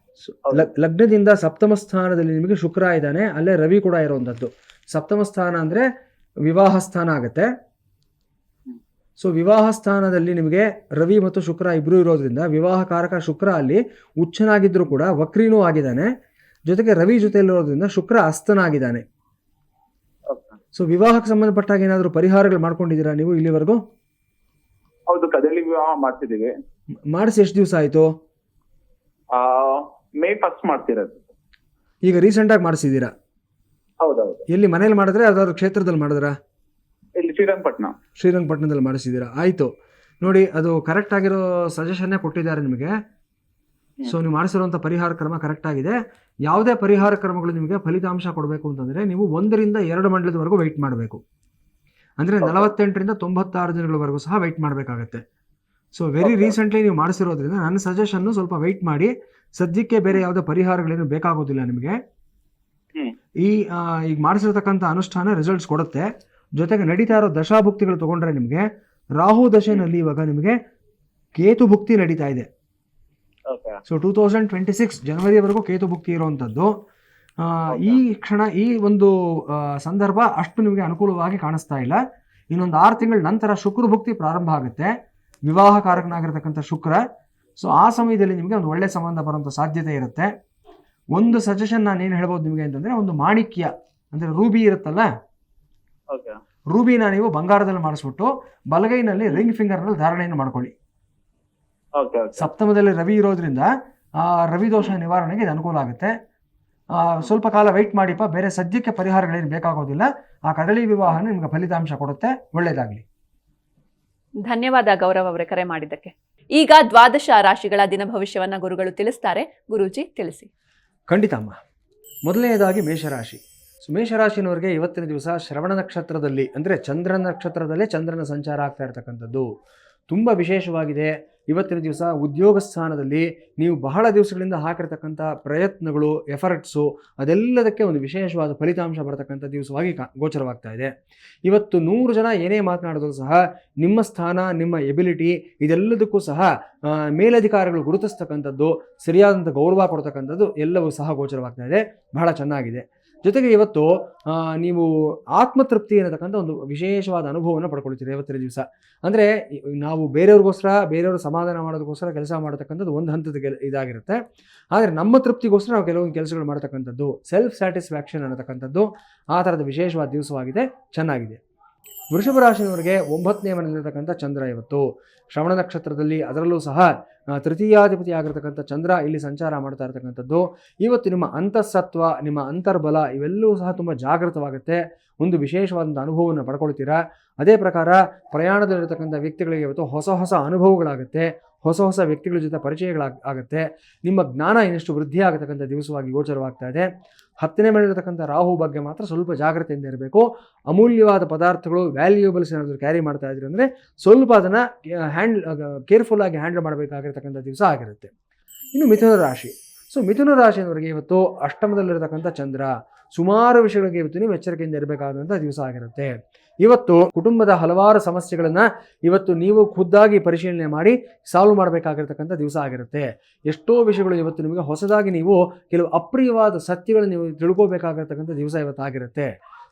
[SPEAKER 2] ಲಗ್ನದಿಂದ ಸಪ್ತಮ ಸ್ಥಾನದಲ್ಲಿ ನಿಮಗೆ ಶುಕ್ರ ಇದ್ದಾನೆ, ಅಲ್ಲೇ ರವಿ ಕೂಡ ಇರುವಂಥದ್ದು. ಸಪ್ತಮ ಸ್ಥಾನ ಅಂದ್ರೆ ವಿವಾಹ ಸ್ಥಾನ ಆಗತ್ತೆ. ಸೊ ವಿವಾಹ ಸ್ಥಾನದಲ್ಲಿ ನಿಮಗೆ ರವಿ ಮತ್ತು ಶುಕ್ರ ಇಬ್ರು ಇರೋದ್ರಿಂದ ವಿವಾಹಕಾರಕ ಶುಕ್ರ ಅಲ್ಲಿ ಉಚ್ಚನಾಗಿದ್ರು ಕೂಡ ವಕ್ರೀನೂ ಆಗಿದ್ದಾನೆ. ಜೊತೆಗೆ ರವಿ ಜೊತೆಯಲ್ಲಿರೋದ್ರಿಂದ ಶುಕ್ರ ಅಸ್ತನಾಗಿದ್ದಾನೆ. ಸೊ ವಿವಾಹಕ್ಕೆ ಸಂಬಂಧಪಟ್ಟಾಗ ಏನಾದರೂ ಪರಿಹಾರಗಳು ಮಾಡ್ಕೊಂಡಿದ್ದೀರಾ ನೀವು ಇಲ್ಲಿವರೆಗೂ?
[SPEAKER 3] ಹೌದು, ಕದಲಿ ವಿವಾಹ ಮಾಡ್ತಿದ್ದೀವಿ.
[SPEAKER 2] ಮಾಡಿಸಿ ಎಷ್ಟು ದಿವಸ ಆಯ್ತು?
[SPEAKER 3] ಮೇ 1 ಮಾಡ್ತಿರೋದು.
[SPEAKER 2] ಈಗ ರೀಸೆಂಟ್ ಆಗಿ ಮಾಡಿಸಿದ್ದೀರಾ?
[SPEAKER 3] ಹೌದೌದು.
[SPEAKER 2] ಎಲ್ಲಿ ಮನೇಲಿ ಮಾಡಿದ್ರೆ ಯಾವ್ದಾದ್ರು ಕ್ಷೇತ್ರದಲ್ಲಿ ಮಾಡಿದ್ರಾ?
[SPEAKER 3] ಇಲ್ಲಿ ಶ್ರೀರಂಗಪಟ್ಟಣ.
[SPEAKER 2] ಶ್ರೀರಂಗಪಟ್ಟಣದಲ್ಲಿ ಮಾಡಿಸಿದ್ದೀರಾ, ಆಯಿತು. ನೋಡಿ, ಅದು ಕರೆಕ್ಟ್ ಆಗಿರೋ ಸಜೆಷನ್ನೇ ಕೊಟ್ಟಿದ್ದಾರೆ ನಿಮಗೆ. ಸೊ ನೀವು ಮಾಡಿಸಿರುವಂಥ ಪರಿಹಾರ ಕ್ರಮ ಕರೆಕ್ಟ್ ಆಗಿದೆ. ಯಾವುದೇ ಪರಿಹಾರ ಕ್ರಮಗಳು ನಿಮಗೆ ಫಲಿತಾಂಶ ಕೊಡಬೇಕು ಅಂತಂದರೆ ನೀವು 1 ರಿಂದ 2 ಮಂಡಲದವರೆಗೂ ವೆಯ್ಟ್ ಮಾಡಬೇಕು. ಅಂದರೆ 48 ರಿಂದ 96 ದಿನಗಳವರೆಗೂ ಸಹ ವೆಯ್ಟ್ ಮಾಡಬೇಕಾಗತ್ತೆ. ಸೊ ವೆರಿ ರೀಸೆಂಟ್ಲಿ ನೀವು ಮಾಡಿಸಿರೋದ್ರಿಂದ ನನ್ನ ಸಜೆಷನ್ನು ಸ್ವಲ್ಪ ವೆಯ್ಟ್ ಮಾಡಿ. ಸದ್ಯಕ್ಕೆ ಬೇರೆ ಯಾವುದೇ ಪರಿಹಾರಗಳೇನು ಬೇಕಾಗೋದಿಲ್ಲ ನಿಮಗೆ. ಈಗ ಮಾಡಿಸಿರ್ತಕ್ಕಂಥ ಅನುಷ್ಠಾನ ರಿಸಲ್ಟ್ಸ್ ಕೊಡುತ್ತೆ. ಜೊತೆಗೆ ನಡೀತಾ ಇರೋ ದಶಾಭುಕ್ತಿಗಳು ತೊಗೊಂಡ್ರೆ ನಿಮಗೆ ರಾಹು ದಶೆನಲ್ಲಿ ಇವಾಗ ನಿಮಗೆ ಕೇತು ಭುಕ್ತಿ ನಡೀತಾ ಇದೆ. ಸೊ 2026 ಜನವರಿವರೆಗೂ ಕೇತು ಭುಕ್ತಿ ಇರುವಂಥದ್ದು. ಈ ಕ್ಷಣ ಈ ಒಂದು ಸಂದರ್ಭ ಅಷ್ಟು ನಿಮಗೆ ಅನುಕೂಲವಾಗಿ ಕಾಣಿಸ್ತಾ ಇಲ್ಲ. ಇನ್ನೊಂದು 6 ತಿಂಗಳ ನಂತರ ಶುಕ್ರ ಭುಕ್ತಿ ಪ್ರಾರಂಭ ಆಗುತ್ತೆ, ವಿವಾಹ ಕಾರಕನಾಗಿರ್ತಕ್ಕಂಥ ಶುಕ್ರ. ಸೊ ಆ ಸಮಯದಲ್ಲಿ ನಿಮಗೆ ಒಂದು ಒಳ್ಳೆ ಸಂಬಂಧ ಬರುವಂಥ ಸಾಧ್ಯತೆ ಇರುತ್ತೆ. ಒಂದು ಸಜೆಷನ್ ನಾನು ಏನು ಹೇಳ್ಬೋದು ನಿಮಗೆ ಅಂತಂದರೆ, ಒಂದು ಮಾಣಿಕ್ಯ ಅಂದರೆ ರೂಬಿ ಇರುತ್ತಲ್ಲ, ರೂಬಿನ ನೀವು ಬಂಗಾರದಲ್ಲಿ ಮಾಡಿಸ್ಬಿಟ್ಟು ಬಲಗೈನಲ್ಲಿ ರಿಂಗ್ ಫಿಂಗರ್ನಲ್ಲಿ ಧಾರಣೆಯನ್ನು ಮಾಡ್ಕೊಳ್ಳಿ. ಸಪ್ತಮದಲ್ಲಿ ರವಿ ಇರೋದ್ರಿಂದ ರವಿ ದೋಷ ನಿವಾರಣೆಗೆ ಇದು ಅನುಕೂಲ ಆಗುತ್ತೆ. ಸ್ವಲ್ಪ ಕಾಲ ವೆಯ್ಟ್ ಮಾಡಿಪ್ಪ, ಬೇರೆ ಸದ್ಯಕ್ಕೆ ಪರಿಹಾರಗಳೇನು ಬೇಕಾಗೋದಿಲ್ಲ. ಆ ಕದಳಿ ವಿವಾಹನ ನಿಮ್ಗೆ ಫಲಿತಾಂಶ ಕೊಡುತ್ತೆ. ಒಳ್ಳೆಯದಾಗಲಿ.
[SPEAKER 1] ಧನ್ಯವಾದ ಗೌರವ್ ಅವರೇ ಕರೆ ಮಾಡಿದ್ದಕ್ಕೆ. ಈಗ ದ್ವಾದಶ ರಾಶಿಗಳ ದಿನ ಭವಿಷ್ಯವನ್ನ ಗುರುಗಳು ತಿಳಿಸ್ತಾರೆ. ಗುರೂಜಿ ತಿಳಿಸಿ.
[SPEAKER 2] ಖಂಡಿತ ಅಮ್ಮ. ಮೊದಲನೆಯದಾಗಿ ಮೇಷರಾಶಿ. ಸೊ ಮೇಷರಾಶಿನವರಿಗೆ ಇವತ್ತಿನ ದಿವಸ ಶ್ರವಣ ನಕ್ಷತ್ರದಲ್ಲಿ ಅಂದರೆ ಚಂದ್ರನ ನಕ್ಷತ್ರದಲ್ಲೇ ಚಂದ್ರನ ಸಂಚಾರ ಆಗ್ತಾ ಇರತಕ್ಕಂಥದ್ದು ತುಂಬ ವಿಶೇಷವಾಗಿದೆ. ಇವತ್ತಿನ ದಿವಸ ಉದ್ಯೋಗ ಸ್ಥಾನದಲ್ಲಿ ನೀವು ಬಹಳ ದಿವಸಗಳಿಂದ ಹಾಕಿರ್ತಕ್ಕಂಥ ಪ್ರಯತ್ನಗಳು, ಎಫರ್ಟ್ಸು, ಅದೆಲ್ಲದಕ್ಕೆ ಒಂದು ವಿಶೇಷವಾದ ಫಲಿತಾಂಶ ಬರತಕ್ಕಂಥ ದಿವಸವಾಗಿ ಗೋಚರವಾಗ್ತಾ ಇದೆ. ಇವತ್ತು 100 ಜನ ಏನೇ ಮಾತನಾಡಿದ್ರು ಸಹ ನಿಮ್ಮ ಸ್ಥಾನ, ನಿಮ್ಮ ಎಬಿಲಿಟಿ ಇದೆಲ್ಲದಕ್ಕೂ ಸಹ ಮೇಲಧಿಕಾರಿಗಳು ಗುರುತಿಸ್ತಕ್ಕಂಥದ್ದು, ಸರಿಯಾದಂಥ ಗೌರವ ಕೊಡ್ತಕ್ಕಂಥದ್ದು ಎಲ್ಲವೂ ಸಹ ಗೋಚರವಾಗ್ತಾ ಇದೆ. ಬಹಳ ಚೆನ್ನಾಗಿದೆ. ಜೊತೆಗೆ ಇವತ್ತು ನೀವು ಆತ್ಮತೃಪ್ತಿ ಅನ್ನತಕ್ಕಂಥ ಒಂದು ವಿಶೇಷವಾದ ಅನುಭವವನ್ನು ಪಡ್ಕೊಳ್ತೀರಿ ಇವತ್ತಿನ ದಿವಸ. ಅಂದರೆ ನಾವು ಬೇರೆಯವ್ರ ಸಮಾಧಾನ ಮಾಡೋದಕ್ಕೋಸ್ಕರ ಕೆಲಸ ಮಾಡತಕ್ಕಂಥದ್ದು ಒಂದು ಹಂತದ ಇದಾಗಿರುತ್ತೆ. ಆದರೆ ನಮ್ಮ ತೃಪ್ತಿಗೋಸ್ಕರ ನಾವು ಕೆಲವೊಂದು ಕೆಲಸಗಳು ಮಾಡತಕ್ಕಂಥದ್ದು, ಸೆಲ್ಫ್ ಸ್ಯಾಟಿಸ್ಫ್ಯಾಕ್ಷನ್ ಅನ್ನತಕ್ಕಂಥದ್ದು ಆ ಥರದ ವಿಶೇಷವಾದ ದಿವಸವಾಗಿದೆ. ಚೆನ್ನಾಗಿದೆ. ವೃಷಭ ರಾಶಿಯವರಿಗೆ 9ನೇ ಮನೆಯಲ್ಲಿರ್ತಕ್ಕಂಥ ಚಂದ್ರ ಇವತ್ತು ಶ್ರವಣ ನಕ್ಷತ್ರದಲ್ಲಿ, ಅದರಲ್ಲೂ ಸಹ ತೃತೀಯಾಧಿಪತಿ ಆಗಿರ್ತಕ್ಕಂಥ ಚಂದ್ರ ಇಲ್ಲಿ ಸಂಚಾರ ಮಾಡ್ತಾ ಇರತಕ್ಕಂಥದ್ದು. ಇವತ್ತು ನಿಮ್ಮ ಅಂತಃಸತ್ವ, ನಿಮ್ಮ ಅಂತರ್ಬಲ ಇವೆಲ್ಲವೂ ಸಹ ತುಂಬ ಜಾಗೃತವಾಗುತ್ತೆ. ಒಂದು ವಿಶೇಷವಾದಂಥ ಅನುಭವವನ್ನು ಪಡ್ಕೊಳ್ತೀರಾ. ಅದೇ ಪ್ರಕಾರ ಪ್ರಯಾಣದಲ್ಲಿರ್ತಕ್ಕಂಥ ವ್ಯಕ್ತಿಗಳಿಗೆ ಇವತ್ತು ಹೊಸ ಅನುಭವಗಳಾಗುತ್ತೆ, ಹೊಸ ವ್ಯಕ್ತಿಗಳ ಜೊತೆ ಪರಿಚಯಗಳಾಗುತ್ತೆ. ನಿಮ್ಮ ಜ್ಞಾನ ಇನ್ನಷ್ಟು ವೃದ್ಧಿ ಆಗತಕ್ಕಂಥ ದಿವಸವಾಗಿ ಗೋಚರವಾಗ್ತಾ ಇದೆ. 10ನೇ ಮನೆಯಲ್ಲಿರ್ತಕ್ಕಂಥ ರಾಹು ಬಗ್ಗೆ ಮಾತ್ರ ಸ್ವಲ್ಪ ಜಾಗ್ರತೆಯಿಂದ ಇರಬೇಕು. ಅಮೂಲ್ಯವಾದ ಪದಾರ್ಥಗಳು, ವ್ಯಾಲ್ಯೂಯಬಲ್ಸ್ ಏನಾದರೂ ಕ್ಯಾರಿ ಮಾಡ್ತಾ ಇದ್ರಿ ಅಂದರೆ ಸ್ವಲ್ಪ ಅದನ್ನು ಕೇರ್ಫುಲ್ಲಾಗಿ ಹ್ಯಾಂಡಲ್ ಮಾಡಬೇಕಾಗಿರ್ತಕ್ಕಂಥ ದಿವಸ ಆಗಿರುತ್ತೆ. ಇನ್ನು ಮಿಥುನ ರಾಶಿ. ಸೊ ಮಿಥುನ ರಾಶಿಯವರಿಗೆ ಇವತ್ತು ಅಷ್ಟಮದಲ್ಲಿರ್ತಕ್ಕಂಥ ಚಂದ್ರ ಸುಮಾರು ವಿಷಯಗಳಿಗೆ ಇವತ್ತು ನೀವು ಎಚ್ಚರಿಕೆಯಿಂದ ಇರಬೇಕಾದಂಥ ದಿವಸ ಆಗಿರುತ್ತೆ. ಇವತ್ತು ಕುಟುಂಬದ ಹಲವಾರು ಸಮಸ್ಯೆಗಳನ್ನು ಇವತ್ತು ನೀವು ಖುದ್ದಾಗಿ ಪರಿಶೀಲನೆ ಮಾಡಿ ಸಾಲ್ವ್ ಮಾಡಬೇಕಾಗಿರ್ತಕ್ಕಂಥ ದಿವಸ ಆಗಿರುತ್ತೆ. ಎಷ್ಟೋ ವಿಷಯಗಳು ಇವತ್ತು ನಿಮಗೆ ಹೊಸದಾಗಿ ನೀವು ಕೆಲವು ಅಪ್ರಿಯವಾದ ಸತ್ಯಗಳನ್ನು ನೀವು ತಿಳ್ಕೋಬೇಕಾಗಿರ್ತಕ್ಕಂಥ ದಿವಸ ಇವತ್ತಾಗಿರುತ್ತೆ.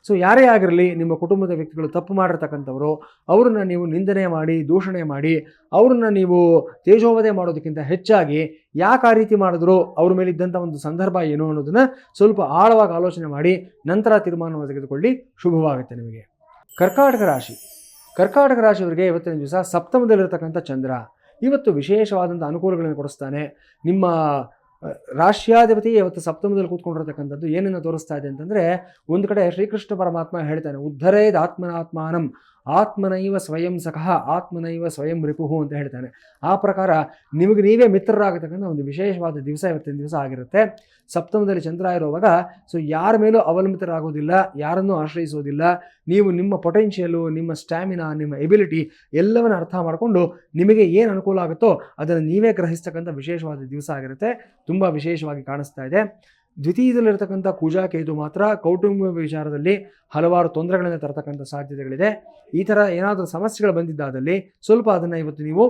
[SPEAKER 2] ಸೊ ಯಾರೇ ಆಗಿರಲಿ, ನಿಮ್ಮ ಕುಟುಂಬದ ವ್ಯಕ್ತಿಗಳು ತಪ್ಪು ಮಾಡಿರ್ತಕ್ಕಂಥವರು, ಅವ್ರನ್ನ ನೀವು ನಿಂದನೆ ಮಾಡಿ, ದೂಷಣೆ ಮಾಡಿ, ಅವ್ರನ್ನ ನೀವು ತೇಜೋವಧೆ ಮಾಡೋದಕ್ಕಿಂತ ಹೆಚ್ಚಾಗಿ ಯಾಕೆ ಆ ರೀತಿ ಮಾಡಿದ್ರು, ಅವ್ರ ಮೇಲಿದ್ದಂಥ ಒಂದು ಸಂದರ್ಭ ಏನು ಅನ್ನೋದನ್ನು ಸ್ವಲ್ಪ ಆಳವಾಗಿ ಆಲೋಚನೆ ಮಾಡಿ ನಂತರ ತೀರ್ಮಾನವನ್ನು ತೆಗೆದುಕೊಳ್ಳಿ. ಶುಭವಾಗುತ್ತೆ ನಿಮಗೆ. ಕರ್ಕಾಟಕ ರಾಶಿಯವರಿಗೆ ಇವತ್ತಿನ ದಿವಸ ಸಪ್ತಮದಲ್ಲಿರ್ತಕ್ಕಂಥ ಚಂದ್ರ ಇವತ್ತು ವಿಶೇಷವಾದಂಥ ಅನುಕೂಲಗಳನ್ನು ಕೊಡಿಸ್ತಾನೆ. ನಿಮ್ಮ ರಾಷ್ಟ್ರಾಧಿಪತಿ ಇವತ್ತು ಸಪ್ತಮದಲ್ಲಿ ಕೂತ್ಕೊಂಡಿರ್ತಕ್ಕಂಥದ್ದು ಏನನ್ನು ತೋರಿಸ್ತಾ ಇದೆ ಅಂತಂದರೆ, ಒಂದು ಕಡೆ ಶ್ರೀಕೃಷ್ಣ ಪರಮಾತ್ಮ ಹೇಳ್ತಾನೆ, ಉದ್ಧರೇದ್ ಆತ್ಮನಾತ್ಮಾನಂ ಆತ್ಮನೈವ ಸ್ವಯಂ ಸಖಃ ಆತ್ಮನೈವ ಸ್ವಯಂ ರಿಪುಹು ಅಂತ ಹೇಳ್ತಾನೆ. ಆ ಪ್ರಕಾರ ನಿಮಗೆ ನೀವೇ ಮಿತ್ರರಾಗತಕ್ಕಂಥ ಒಂದು ವಿಶೇಷವಾದ ದಿವಸ ಇವತ್ತಿನ ದಿವಸ ಆಗಿರುತ್ತೆ. ಸಪ್ತಮದಲ್ಲಿ ಚಂದ್ರ ಇರುವಾಗ ಸೊ ಯಾರ ಮೇಲೂ ಅವಲಂಬಿತರಾಗೋದಿಲ್ಲ, ಯಾರನ್ನೂ ಆಶ್ರಯಿಸೋದಿಲ್ಲ. ನೀವು ನಿಮ್ಮ ಪೊಟೆನ್ಷಿಯಲು, ನಿಮ್ಮ ಸ್ಟ್ಯಾಮಿನಾ, ನಿಮ್ಮ ಎಬಿಲಿಟಿ ಎಲ್ಲವನ್ನು ಅರ್ಥ ಮಾಡಿಕೊಂಡು ನಿಮಗೆ ಏನು ಅನುಕೂಲ ಆಗುತ್ತೋ ಅದನ್ನು ನೀವೇ ಗ್ರಹಿಸ್ತಕ್ಕಂಥ ವಿಶೇಷವಾದ ದಿವಸ ಆಗಿರುತ್ತೆ. ತುಂಬ ವಿಶೇಷವಾಗಿ ಕಾಣಿಸ್ತಾ ಇದೆ. ದ್ವಿತೀಯದಲ್ಲಿರ್ತಕ್ಕಂಥ ಕುಜ ಕೇತು ಮಾತ್ರ ಕೌಟುಂಬಿಕ ವಿಚಾರದಲ್ಲಿ ಹಲವಾರು ತೊಂದರೆಗಳನ್ನು ತರತಕ್ಕಂಥ ಸಾಧ್ಯತೆಗಳಿದೆ. ಈ ಥರ ಏನಾದರೂ ಸಮಸ್ಯೆಗಳು ಬಂದಿದ್ದಾದಲ್ಲಿ ಸ್ವಲ್ಪ ಅದನ್ನು ಇವತ್ತು ನೀವು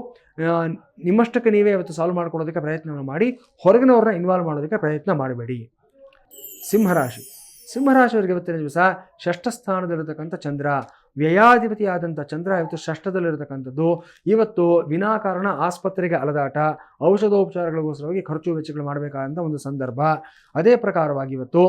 [SPEAKER 2] ನಿಮ್ಮಷ್ಟಕ್ಕೆ ನೀವೇ ಇವತ್ತು ಸಾಲ್ವ್ ಮಾಡ್ಕೊಳ್ಳೋದಕ್ಕೆ ಪ್ರಯತ್ನವನ್ನು ಮಾಡಿ, ಹೊರಗಿನವ್ರನ್ನ ಇನ್ವಾಲ್ವ್ ಮಾಡೋದಕ್ಕೆ ಪ್ರಯತ್ನ ಮಾಡಬೇಡಿ. ಸಿಂಹರಾಶಿಯವರಿಗೆ ಇವತ್ತಿನ ದಿವಸ 6ಠ ಸ್ಥಾನದಲ್ಲಿರ್ತಕ್ಕಂಥ ಚಂದ್ರ, ವ್ಯಯಾಧಿಪತಿ ಆದಂಥ ಚಂದ್ರ ಇವತ್ತು 6ಠದಲ್ಲಿರ್ತಕ್ಕಂಥದ್ದು. ಇವತ್ತು ವಿನಾಕಾರಣ ಆಸ್ಪತ್ರೆಗೆ ಅಲದಾಟ, ಔಷಧೋಪಚಾರಗಳಿಗೋಸ್ಕರವಾಗಿ ಖರ್ಚು ವೆಚ್ಚಗಳು ಮಾಡಬೇಕಾದಂಥ ಒಂದು ಸಂದರ್ಭ. ಅದೇ ಪ್ರಕಾರವಾಗಿ ಇವತ್ತು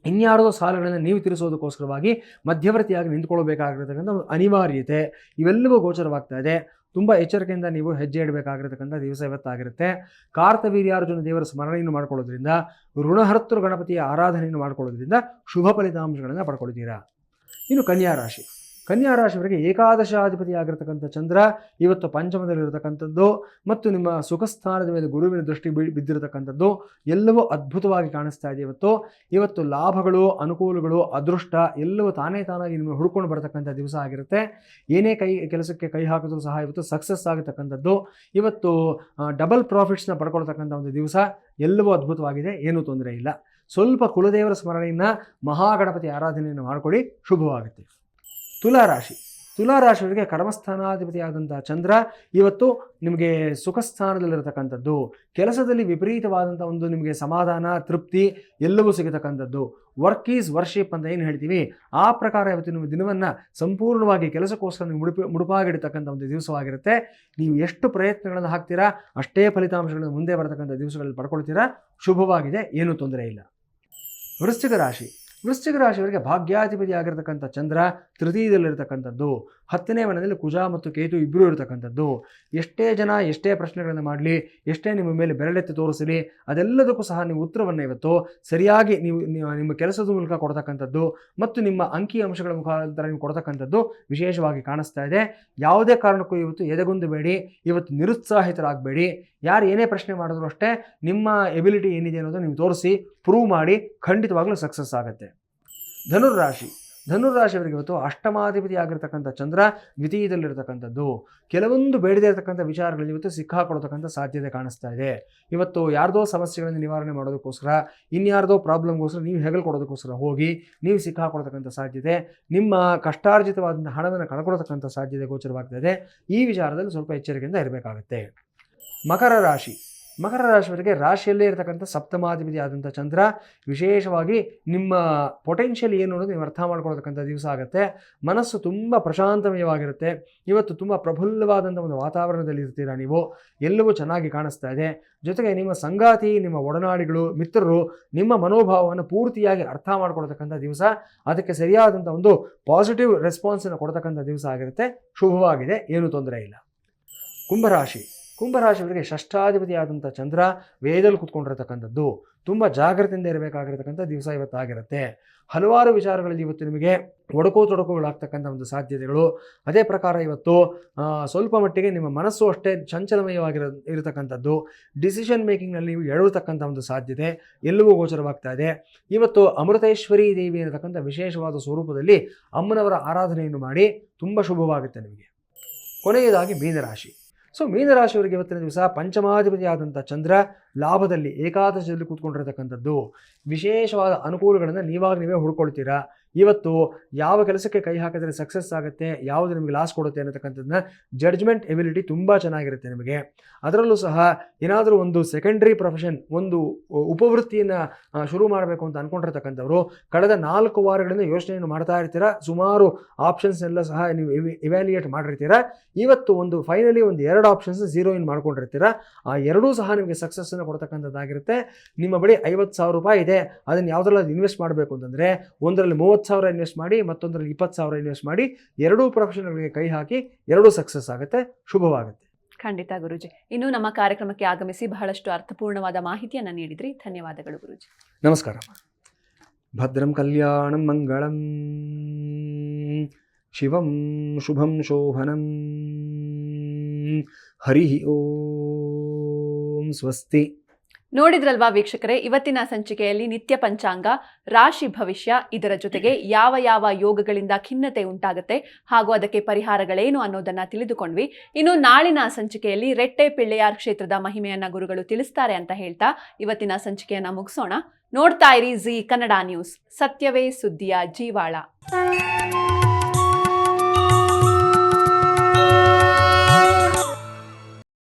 [SPEAKER 2] ಇನ್ಯಾರದೋ ಸಾಲಗಳನ್ನು ನೀವು ತೀರಿಸೋದಕ್ಕೋಸ್ಕರವಾಗಿ ಮಧ್ಯವರ್ತಿಯಾಗಿ ನಿಂತ್ಕೊಳ್ಬೇಕಾಗಿರ್ತಕ್ಕಂಥ ಒಂದು ಅನಿವಾರ್ಯತೆ ಇವೆಲ್ಲವೂ ಗೋಚರವಾಗ್ತಾ ಇದೆ. ತುಂಬ ಎಚ್ಚರಿಕೆಯಿಂದ ನೀವು ಹೆಜ್ಜೆ ಇಡಬೇಕಾಗಿರ್ತಕ್ಕಂಥ ದಿವಸ ಇವತ್ತಾಗಿರುತ್ತೆ. ಕಾರ್ತವೀರ್ಯಾರ್ಜುನ ದೇವರ ಸ್ಮರಣೆಯನ್ನು ಮಾಡ್ಕೊಳ್ಳೋದ್ರಿಂದ, ಋಣಹರ್ತೃ ಗಣಪತಿಯ ಆರಾಧನೆಯನ್ನು ಮಾಡ್ಕೊಳ್ಳೋದ್ರಿಂದ ಶುಭ ಫಲಿತಾಂಶಗಳನ್ನು ಪಡ್ಕೊಳ್ತೀರಾ. ಇನ್ನು ಕನ್ಯಾ ಕನ್ಯಾ ರಾಶಿಯವರಿಗೆ ಏಕಾದಶಾಧಿಪತಿ ಆಗಿರತಕ್ಕಂಥ ಚಂದ್ರ ಇವತ್ತು ಪಂಚಮದಲ್ಲಿರತಕ್ಕಂಥದ್ದು ಮತ್ತು ನಿಮ್ಮ ಸುಖಸ್ಥಾನದ ಮೇಲೆ ಗುರುವಿನ ದೃಷ್ಟಿ ಬಿದ್ದಿರತಕ್ಕಂಥದ್ದು ಎಲ್ಲವೂ ಅದ್ಭುತವಾಗಿ ಕಾಣಿಸ್ತಾ ಇದೆ. ಇವತ್ತು ಲಾಭಗಳು, ಅನುಕೂಲಗಳು, ಅದೃಷ್ಟ ಎಲ್ಲವೂ ತಾನಾಗಿ ನಿಮಗೆ ಹುಡ್ಕೊಂಡು ಬರತಕ್ಕಂಥ ದಿವಸ ಆಗಿರುತ್ತೆ. ಏನೇ ಕೆಲಸಕ್ಕೆ ಕೈ ಹಾಕಿದ್ರೂ ಸಹ ಇವತ್ತು ಸಕ್ಸಸ್ ಆಗತಕ್ಕಂಥದ್ದು. ಇವತ್ತು ಡಬಲ್ ಪ್ರಾಫಿಟ್ಸ್ನ ಪಡ್ಕೊಳ್ತಕ್ಕಂಥ ಒಂದು ದಿವಸ. ಎಲ್ಲವೂ ಅದ್ಭುತವಾಗಿದೆ, ಏನೂ ತೊಂದರೆ ಇಲ್ಲ. ಸ್ವಲ್ಪ ಕುಲದೇವರ ಸ್ಮರಣೆಯಿಂದ ಮಹಾಗಣಪತಿ ಆರಾಧನೆಯನ್ನು ಮಾಡಿಕೊಳ್ಳಿ, ಶುಭವಾಗುತ್ತೆ. ತುಲಾರಾಶಿಯವರಿಗೆ ಕರ್ಮಸ್ಥಾನಾಧಿಪತಿಯಾದಂಥ ಚಂದ್ರ ಇವತ್ತು ನಿಮಗೆ ಸುಖಸ್ಥಾನದಲ್ಲಿರತಕ್ಕಂಥದ್ದು. ಕೆಲಸದಲ್ಲಿ ವಿಪರೀತವಾದಂಥ ಒಂದು ನಿಮಗೆ ಸಮಾಧಾನ, ತೃಪ್ತಿ ಎಲ್ಲವೂ ಸಿಗತಕ್ಕಂಥದ್ದು. ವರ್ಕ್ ಈಸ್ ವರ್ಷಿಪ್ ಅಂತ ಏನು ಹೇಳ್ತೀವಿ, ಆ ಪ್ರಕಾರ ಇವತ್ತು ನೀವು ದಿನವನ್ನು ಸಂಪೂರ್ಣವಾಗಿ ಕೆಲಸಕ್ಕೋಸ್ಕರ ನೀವು ಮುಡುಪಾಗಿಡ್ತಕ್ಕಂಥ ಒಂದು ದಿವಸವಾಗಿರುತ್ತೆ. ನೀವು ಎಷ್ಟು ಪ್ರಯತ್ನಗಳನ್ನು ಹಾಕ್ತೀರಾ ಅಷ್ಟೇ ಫಲಿತಾಂಶಗಳನ್ನು ಮುಂದೆ ಬರತಕ್ಕಂಥ ದಿವಸಗಳಲ್ಲಿ ಪಡ್ಕೊಳ್ತೀರಾ, ಶುಭವಾಗಿದೆ, ಏನೂ ತೊಂದರೆ ಇಲ್ಲ. ವೃಶ್ಚಿಕ ರಾಶಿಯವರಿಗೆ ಭಾಗ್ಯಾಧಿಪತಿ ಆಗಿರತಕ್ಕಂಥ ಚಂದ್ರ ತೃತೀಯದಲ್ಲಿರ್ತಕ್ಕಂಥದ್ದು. 10ನೇ ಮನೆಯಲ್ಲಿ ಕುಜ ಮತ್ತು ಕೇತು ಇಬ್ಬರು ಇರತಕ್ಕಂಥದ್ದು. ಎಷ್ಟೇ ಜನ ಎಷ್ಟೇ ಪ್ರಶ್ನೆಗಳನ್ನು ಮಾಡಲಿ, ಎಷ್ಟೇ ನಿಮ್ಮ ಮೇಲೆ ಬೆರಳೆತ್ತಿ ತೋರಿಸಲಿ, ಅದೆಲ್ಲದಕ್ಕೂ ಸಹ ನೀವು ಉತ್ತರವನ್ನು ಇವತ್ತು ಸರಿಯಾಗಿ ನೀವು ನಿಮ್ಮ ಕೆಲಸದ ಮೂಲಕ ಕೊಡ್ತಕ್ಕಂಥದ್ದು ಮತ್ತು ನಿಮ್ಮ ಅಂಕಿ ಅಂಶಗಳ ಮುಖಾಂತರ ನೀವು ಕೊಡ್ತಕ್ಕಂಥದ್ದು ವಿಶೇಷವಾಗಿ ಕಾಣಿಸ್ತಾ ಇದೆ. ಯಾವುದೇ ಕಾರಣಕ್ಕೂ ಇವತ್ತು ಎದೆಗುಂದಬೇಡಿ, ಇವತ್ತು ನಿರುತ್ಸಾಹಿತರಾಗಬೇಡಿ. ಯಾರು ಏನೇ ಪ್ರಶ್ನೆ ಮಾಡಿದ್ರು ಅಷ್ಟೇ ನಿಮ್ಮ ಎಬಿಲಿಟಿ ಏನಿದೆ ಅನ್ನೋದು ನೀವು ತೋರಿಸಿ ಪ್ರೂವ್ ಮಾಡಿ, ಖಂಡಿತವಾಗ್ಲೂ ಸಕ್ಸಸ್ ಆಗುತ್ತೆ. ಧನುರಾಶಿಯವರಿಗೆ ಇವತ್ತು ಅಷ್ಟಮಾಧಿಪತಿ ಆಗಿರ್ತಕ್ಕಂಥ ಚಂದ್ರ ದ್ವಿತೀಯದಲ್ಲಿರ್ತಕ್ಕಂಥದ್ದು. ಕೆಲವೊಂದು ಬೇಡದೇ ಇರತಕ್ಕಂಥ ವಿಚಾರಗಳಲ್ಲಿ ಇವತ್ತು ಸಿಕ್ಕಾಕೊಳ್ತಕ್ಕಂಥ ಸಾಧ್ಯತೆ ಕಾಣಿಸ್ತಾ ಇದೆ. ಇವತ್ತು ಯಾರ್ದೋ ಸಮಸ್ಯೆಗಳನ್ನು ನಿವಾರಣೆ ಮಾಡೋದಕ್ಕೋಸ್ಕರ, ಇನ್ಯಾರ್ದೋ ಪ್ರಾಬ್ಲಮ್ಗೋಸ್ಕರ ನೀವು ಹೆಗಲು ಕೊಡೋದಕ್ಕೋಸ್ಕರ ಹೋಗಿ ನೀವು ಸಿಕ್ಕಾಕೊಳ್ತಕ್ಕಂಥ ಸಾಧ್ಯತೆ, ನಿಮ್ಮ ಕಷ್ಟಾರ್ಜಿತವಾದಂಥ ಹಣವನ್ನು ಕಳ್ಕೊಳ್ತಕ್ಕಂಥ ಸಾಧ್ಯತೆ ಗೋಚರವಾಗ್ತದೆ. ಈ ವಿಚಾರದಲ್ಲಿ ಸ್ವಲ್ಪ ಎಚ್ಚರಿಕೆಯಿಂದ ಇರಬೇಕಾಗುತ್ತೆ. ಮಕರ ರಾಶಿಯವರಿಗೆ ರಾಶಿಯಲ್ಲೇ ಇರತಕ್ಕಂಥ ಸಪ್ತಮಾಧಿಪತಿ ಆದಂಥ ಚಂದ್ರ ವಿಶೇಷವಾಗಿ ನಿಮ್ಮ ಪೊಟೆನ್ಷಿಯಲ್ ಏನು ಅನ್ನೋದು ನೀವು ಅರ್ಥ ಮಾಡ್ಕೊಳ್ತಕ್ಕಂಥ ದಿವಸ ಆಗುತ್ತೆ. ಮನಸ್ಸು ತುಂಬ ಪ್ರಶಾಂತಮಯವಾಗಿರುತ್ತೆ. ಇವತ್ತು ತುಂಬ ಪ್ರಫುಲ್ಲವಾದಂಥ ಒಂದು ವಾತಾವರಣದಲ್ಲಿ ಇರ್ತೀರಾ ನೀವು, ಎಲ್ಲವೂ ಚೆನ್ನಾಗಿ ಕಾಣಿಸ್ತಾ ಇದೆ. ಜೊತೆಗೆ ನಿಮ್ಮ ಸಂಗಾತಿ, ನಿಮ್ಮ ಒಡನಾಡಿಗಳು, ಮಿತ್ರರು ನಿಮ್ಮ ಮನೋಭಾವವನ್ನು ಪೂರ್ತಿಯಾಗಿ ಅರ್ಥ ಮಾಡ್ಕೊಳ್ತಕ್ಕಂಥ ದಿವಸ. ಅದಕ್ಕೆ ಸರಿಯಾದಂಥ ಒಂದು ಪಾಸಿಟಿವ್ ರೆಸ್ಪಾನ್ಸನ್ನು ಕೊಡ್ತಕ್ಕಂಥ ದಿವಸ ಆಗಿರುತ್ತೆ, ಶುಭವಾಗಿದೆ, ಏನೂ ತೊಂದರೆ ಇಲ್ಲ. ಕುಂಭರಾಶಿಯವರಿಗೆ ಷಷ್ಠಾಧಿಪತಿಯಾದಂಥ ಚಂದ್ರ ವೇದದಲ್ಲಿ ಕೂತ್ಕೊಂಡಿರತಕ್ಕಂಥದ್ದು. ತುಂಬ ಜಾಗ್ರತೆಯಿಂದ ಇರಬೇಕಾಗಿರತಕ್ಕಂಥ ದಿವಸ ಇವತ್ತಾಗಿರುತ್ತೆ. ಹಲವಾರು ವಿಚಾರಗಳಲ್ಲಿ ಇವತ್ತು ನಿಮಗೆ ತೊಡಕುಗಳಾಗ್ತಕ್ಕಂಥ ಒಂದು ಸಾಧ್ಯತೆಗಳು. ಅದೇ ಪ್ರಕಾರ ಇವತ್ತು ಸ್ವಲ್ಪ ಮಟ್ಟಿಗೆ ನಿಮ್ಮ ಮನಸ್ಸು ಅಷ್ಟೇ ಇರತಕ್ಕಂಥದ್ದು. ಡಿಸಿಷನ್ ಮೇಕಿಂಗ್ನಲ್ಲಿ ನೀವು ಎಡವತಕ್ಕಂಥ ಒಂದು ಸಾಧ್ಯತೆ ಎಲ್ಲವೂ ಗೋಚರವಾಗ್ತಾ ಇದೆ. ಇವತ್ತು ಅಮೃತೇಶ್ವರಿ ದೇವಿ ಅನ್ನತಕ್ಕಂಥ ವಿಶೇಷವಾದ ಸ್ವರೂಪದಲ್ಲಿ ಅಮ್ಮನವರ ಆರಾಧನೆಯನ್ನು ಮಾಡಿ, ತುಂಬ ಶುಭವಾಗುತ್ತೆ ನಿಮಗೆ. ಕೊನೆಯದಾಗಿ ಮೀನರಾಶಿಯವರಿಗೆ ಇವತ್ತಿನ ದಿವಸ ಪಂಚಮಾಧಿಪತಿ ಆದಂಥ ಚಂದ್ರ ಲಾಭದಲ್ಲಿ ಏಕಾದಶದಲ್ಲಿ ಕೂತ್ಕೊಂಡಿರತಕ್ಕಂಥದ್ದು. ವಿಶೇಷವಾದ ಅನುಕೂಲಗಳನ್ನು ನೀವೇ ಹುಡ್ಕೊಳ್ತೀರಾ. ಇವತ್ತು ಯಾವ ಕೆಲಸಕ್ಕೆ ಕೈ ಹಾಕಿದ್ರೆ ಸಕ್ಸಸ್ ಆಗುತ್ತೆ, ಯಾವುದು ನಿಮಗೆ ಲಾಸ್ ಕೊಡುತ್ತೆ ಅನ್ನತಕ್ಕಂಥದ್ದನ್ನ ಜಡ್ಜ್ಮೆಂಟ್ ಎಬಿಲಿಟಿ ತುಂಬ ಚೆನ್ನಾಗಿರುತ್ತೆ ನಿಮಗೆ. ಅದರಲ್ಲೂ ಸಹ ಏನಾದರೂ ಒಂದು ಸೆಕೆಂಡ್ರಿ ಪ್ರೊಫೆಷನ್, ಒಂದು ಉಪವೃತ್ತಿಯನ್ನು ಶುರು ಮಾಡಬೇಕು ಅಂತ ಅಂದ್ಕೊಂಡಿರ್ತಕ್ಕಂಥವ್ರು ಕಳೆದ 4 ವಾರಗಳಿಂದ ಯೋಚನೆಯನ್ನು ಮಾಡ್ತಾ ಇರ್ತೀರಾ. ಸುಮಾರು ಆಪ್ಷನ್ಸ್ ಎಲ್ಲ ಸಹ ನೀವು ಇವ್ಯಾಲ್ಯೂಯೇಟ್ ಮಾಡಿರ್ತೀರಾ. ಇವತ್ತು ಫೈನಲಿ 2 ಆಪ್ಷನ್ಸ್ ಝೀರೋ ಇನ್ ಮಾಡ್ಕೊಂಡಿರ್ತೀರಾ. ಆ ಎರಡೂ ಸಹ ನಿಮಗೆ ಸಕ್ಸಸ್ಸನ್ನು ಕೊಡ್ತಕ್ಕಂಥದ್ದಾಗಿರುತ್ತೆ. ನಿಮ್ಮ ಬಳಿ 50,000 ರೂಪಾಯಿ ಇದೆ, ಅದನ್ನು ಯಾವುದ್ರಲ್ಲಿ ಇನ್ವೆಸ್ಟ್ ಮಾಡಬೇಕು ಅಂತಂದರೆ ಒಂದರಲ್ಲಿ 30,000 ಇನ್ವೆಸ್ಟ್ ಮಾಡಿ, ಮತ್ತೊಂದರಲ್ಲಿ 20,000 ಇನ್ವೆಸ್ಟ್ ಮಾಡಿ. 2 ಪ್ರೊಫೆಷನ್ಗಳಿಗೆ ಕೈ ಹಾಕಿ, 2 ಸಕ್ಸಸ್ ಆಗುತ್ತೆ, ಶುಭವಾಗುತ್ತೆ.
[SPEAKER 1] ಖಂಡಿತ ಗುರುಜಿ. ಇನ್ನು ನಮ್ಮ ಕಾರ್ಯಕ್ರಮಕ್ಕೆ ಆಗಮಿಸಿ ಬಹಳಷ್ಟು ಅರ್ಥಪೂರ್ಣವಾದ ಮಾಹಿತಿಯನ್ನು ನೀಡಿದ್ರಿ. ಧನ್ಯವಾದಗಳು ಗುರುಜಿ.
[SPEAKER 2] ನಮಸ್ಕಾರ. ಭದ್ರಂ ಕಲ್ಯಾಣಂ ಮಂಗಳಂ ಶಿವಂ ಶುಭಂ ಶೋಭನಂ. ಹರಿ ಓಂ. ಸ್ವಸ್ತಿ.
[SPEAKER 1] ನೋಡಿದ್ರಲ್ವಾ ವೀಕ್ಷಕರೇ, ಇವತ್ತಿನ ಸಂಚಿಕೆಯಲ್ಲಿ ನಿತ್ಯ ಪಂಚಾಂಗ, ರಾಶಿ ಭವಿಷ್ಯ, ಇದರ ಜೊತೆಗೆ ಯಾವ ಯೋಗಗಳಿಂದ ಖಿನ್ನತೆ ಉಂಟಾಗುತ್ತೆ ಹಾಗೂ ಅದಕ್ಕೆ ಪರಿಹಾರಗಳೇನು ಅನ್ನೋದನ್ನ ತಿಳಿದುಕೊಂಡ್ವಿ. ಇನ್ನು ನಾಳಿನ ಸಂಚಿಕೆಯಲ್ಲಿ ರೆಟ್ಟೆ ಪಿಳ್ಳೆಯಾರ್ ಕ್ಷೇತ್ರದ ಮಹಿಮೆಯನ್ನ ಗುರುಗಳು ತಿಳಿಸ್ತಾರೆ ಅಂತ ಹೇಳ್ತಾ ಇವತ್ತಿನ ಸಂಚಿಕೆಯನ್ನ ಮುಗಿಸೋಣ. ನೋಡ್ತಾ ಇರಿ ಜಿ ಕನ್ನಡ ನ್ಯೂಸ್, ಸತ್ಯವೇ ಸುದ್ದಿಯ ಜೀವಾಳ.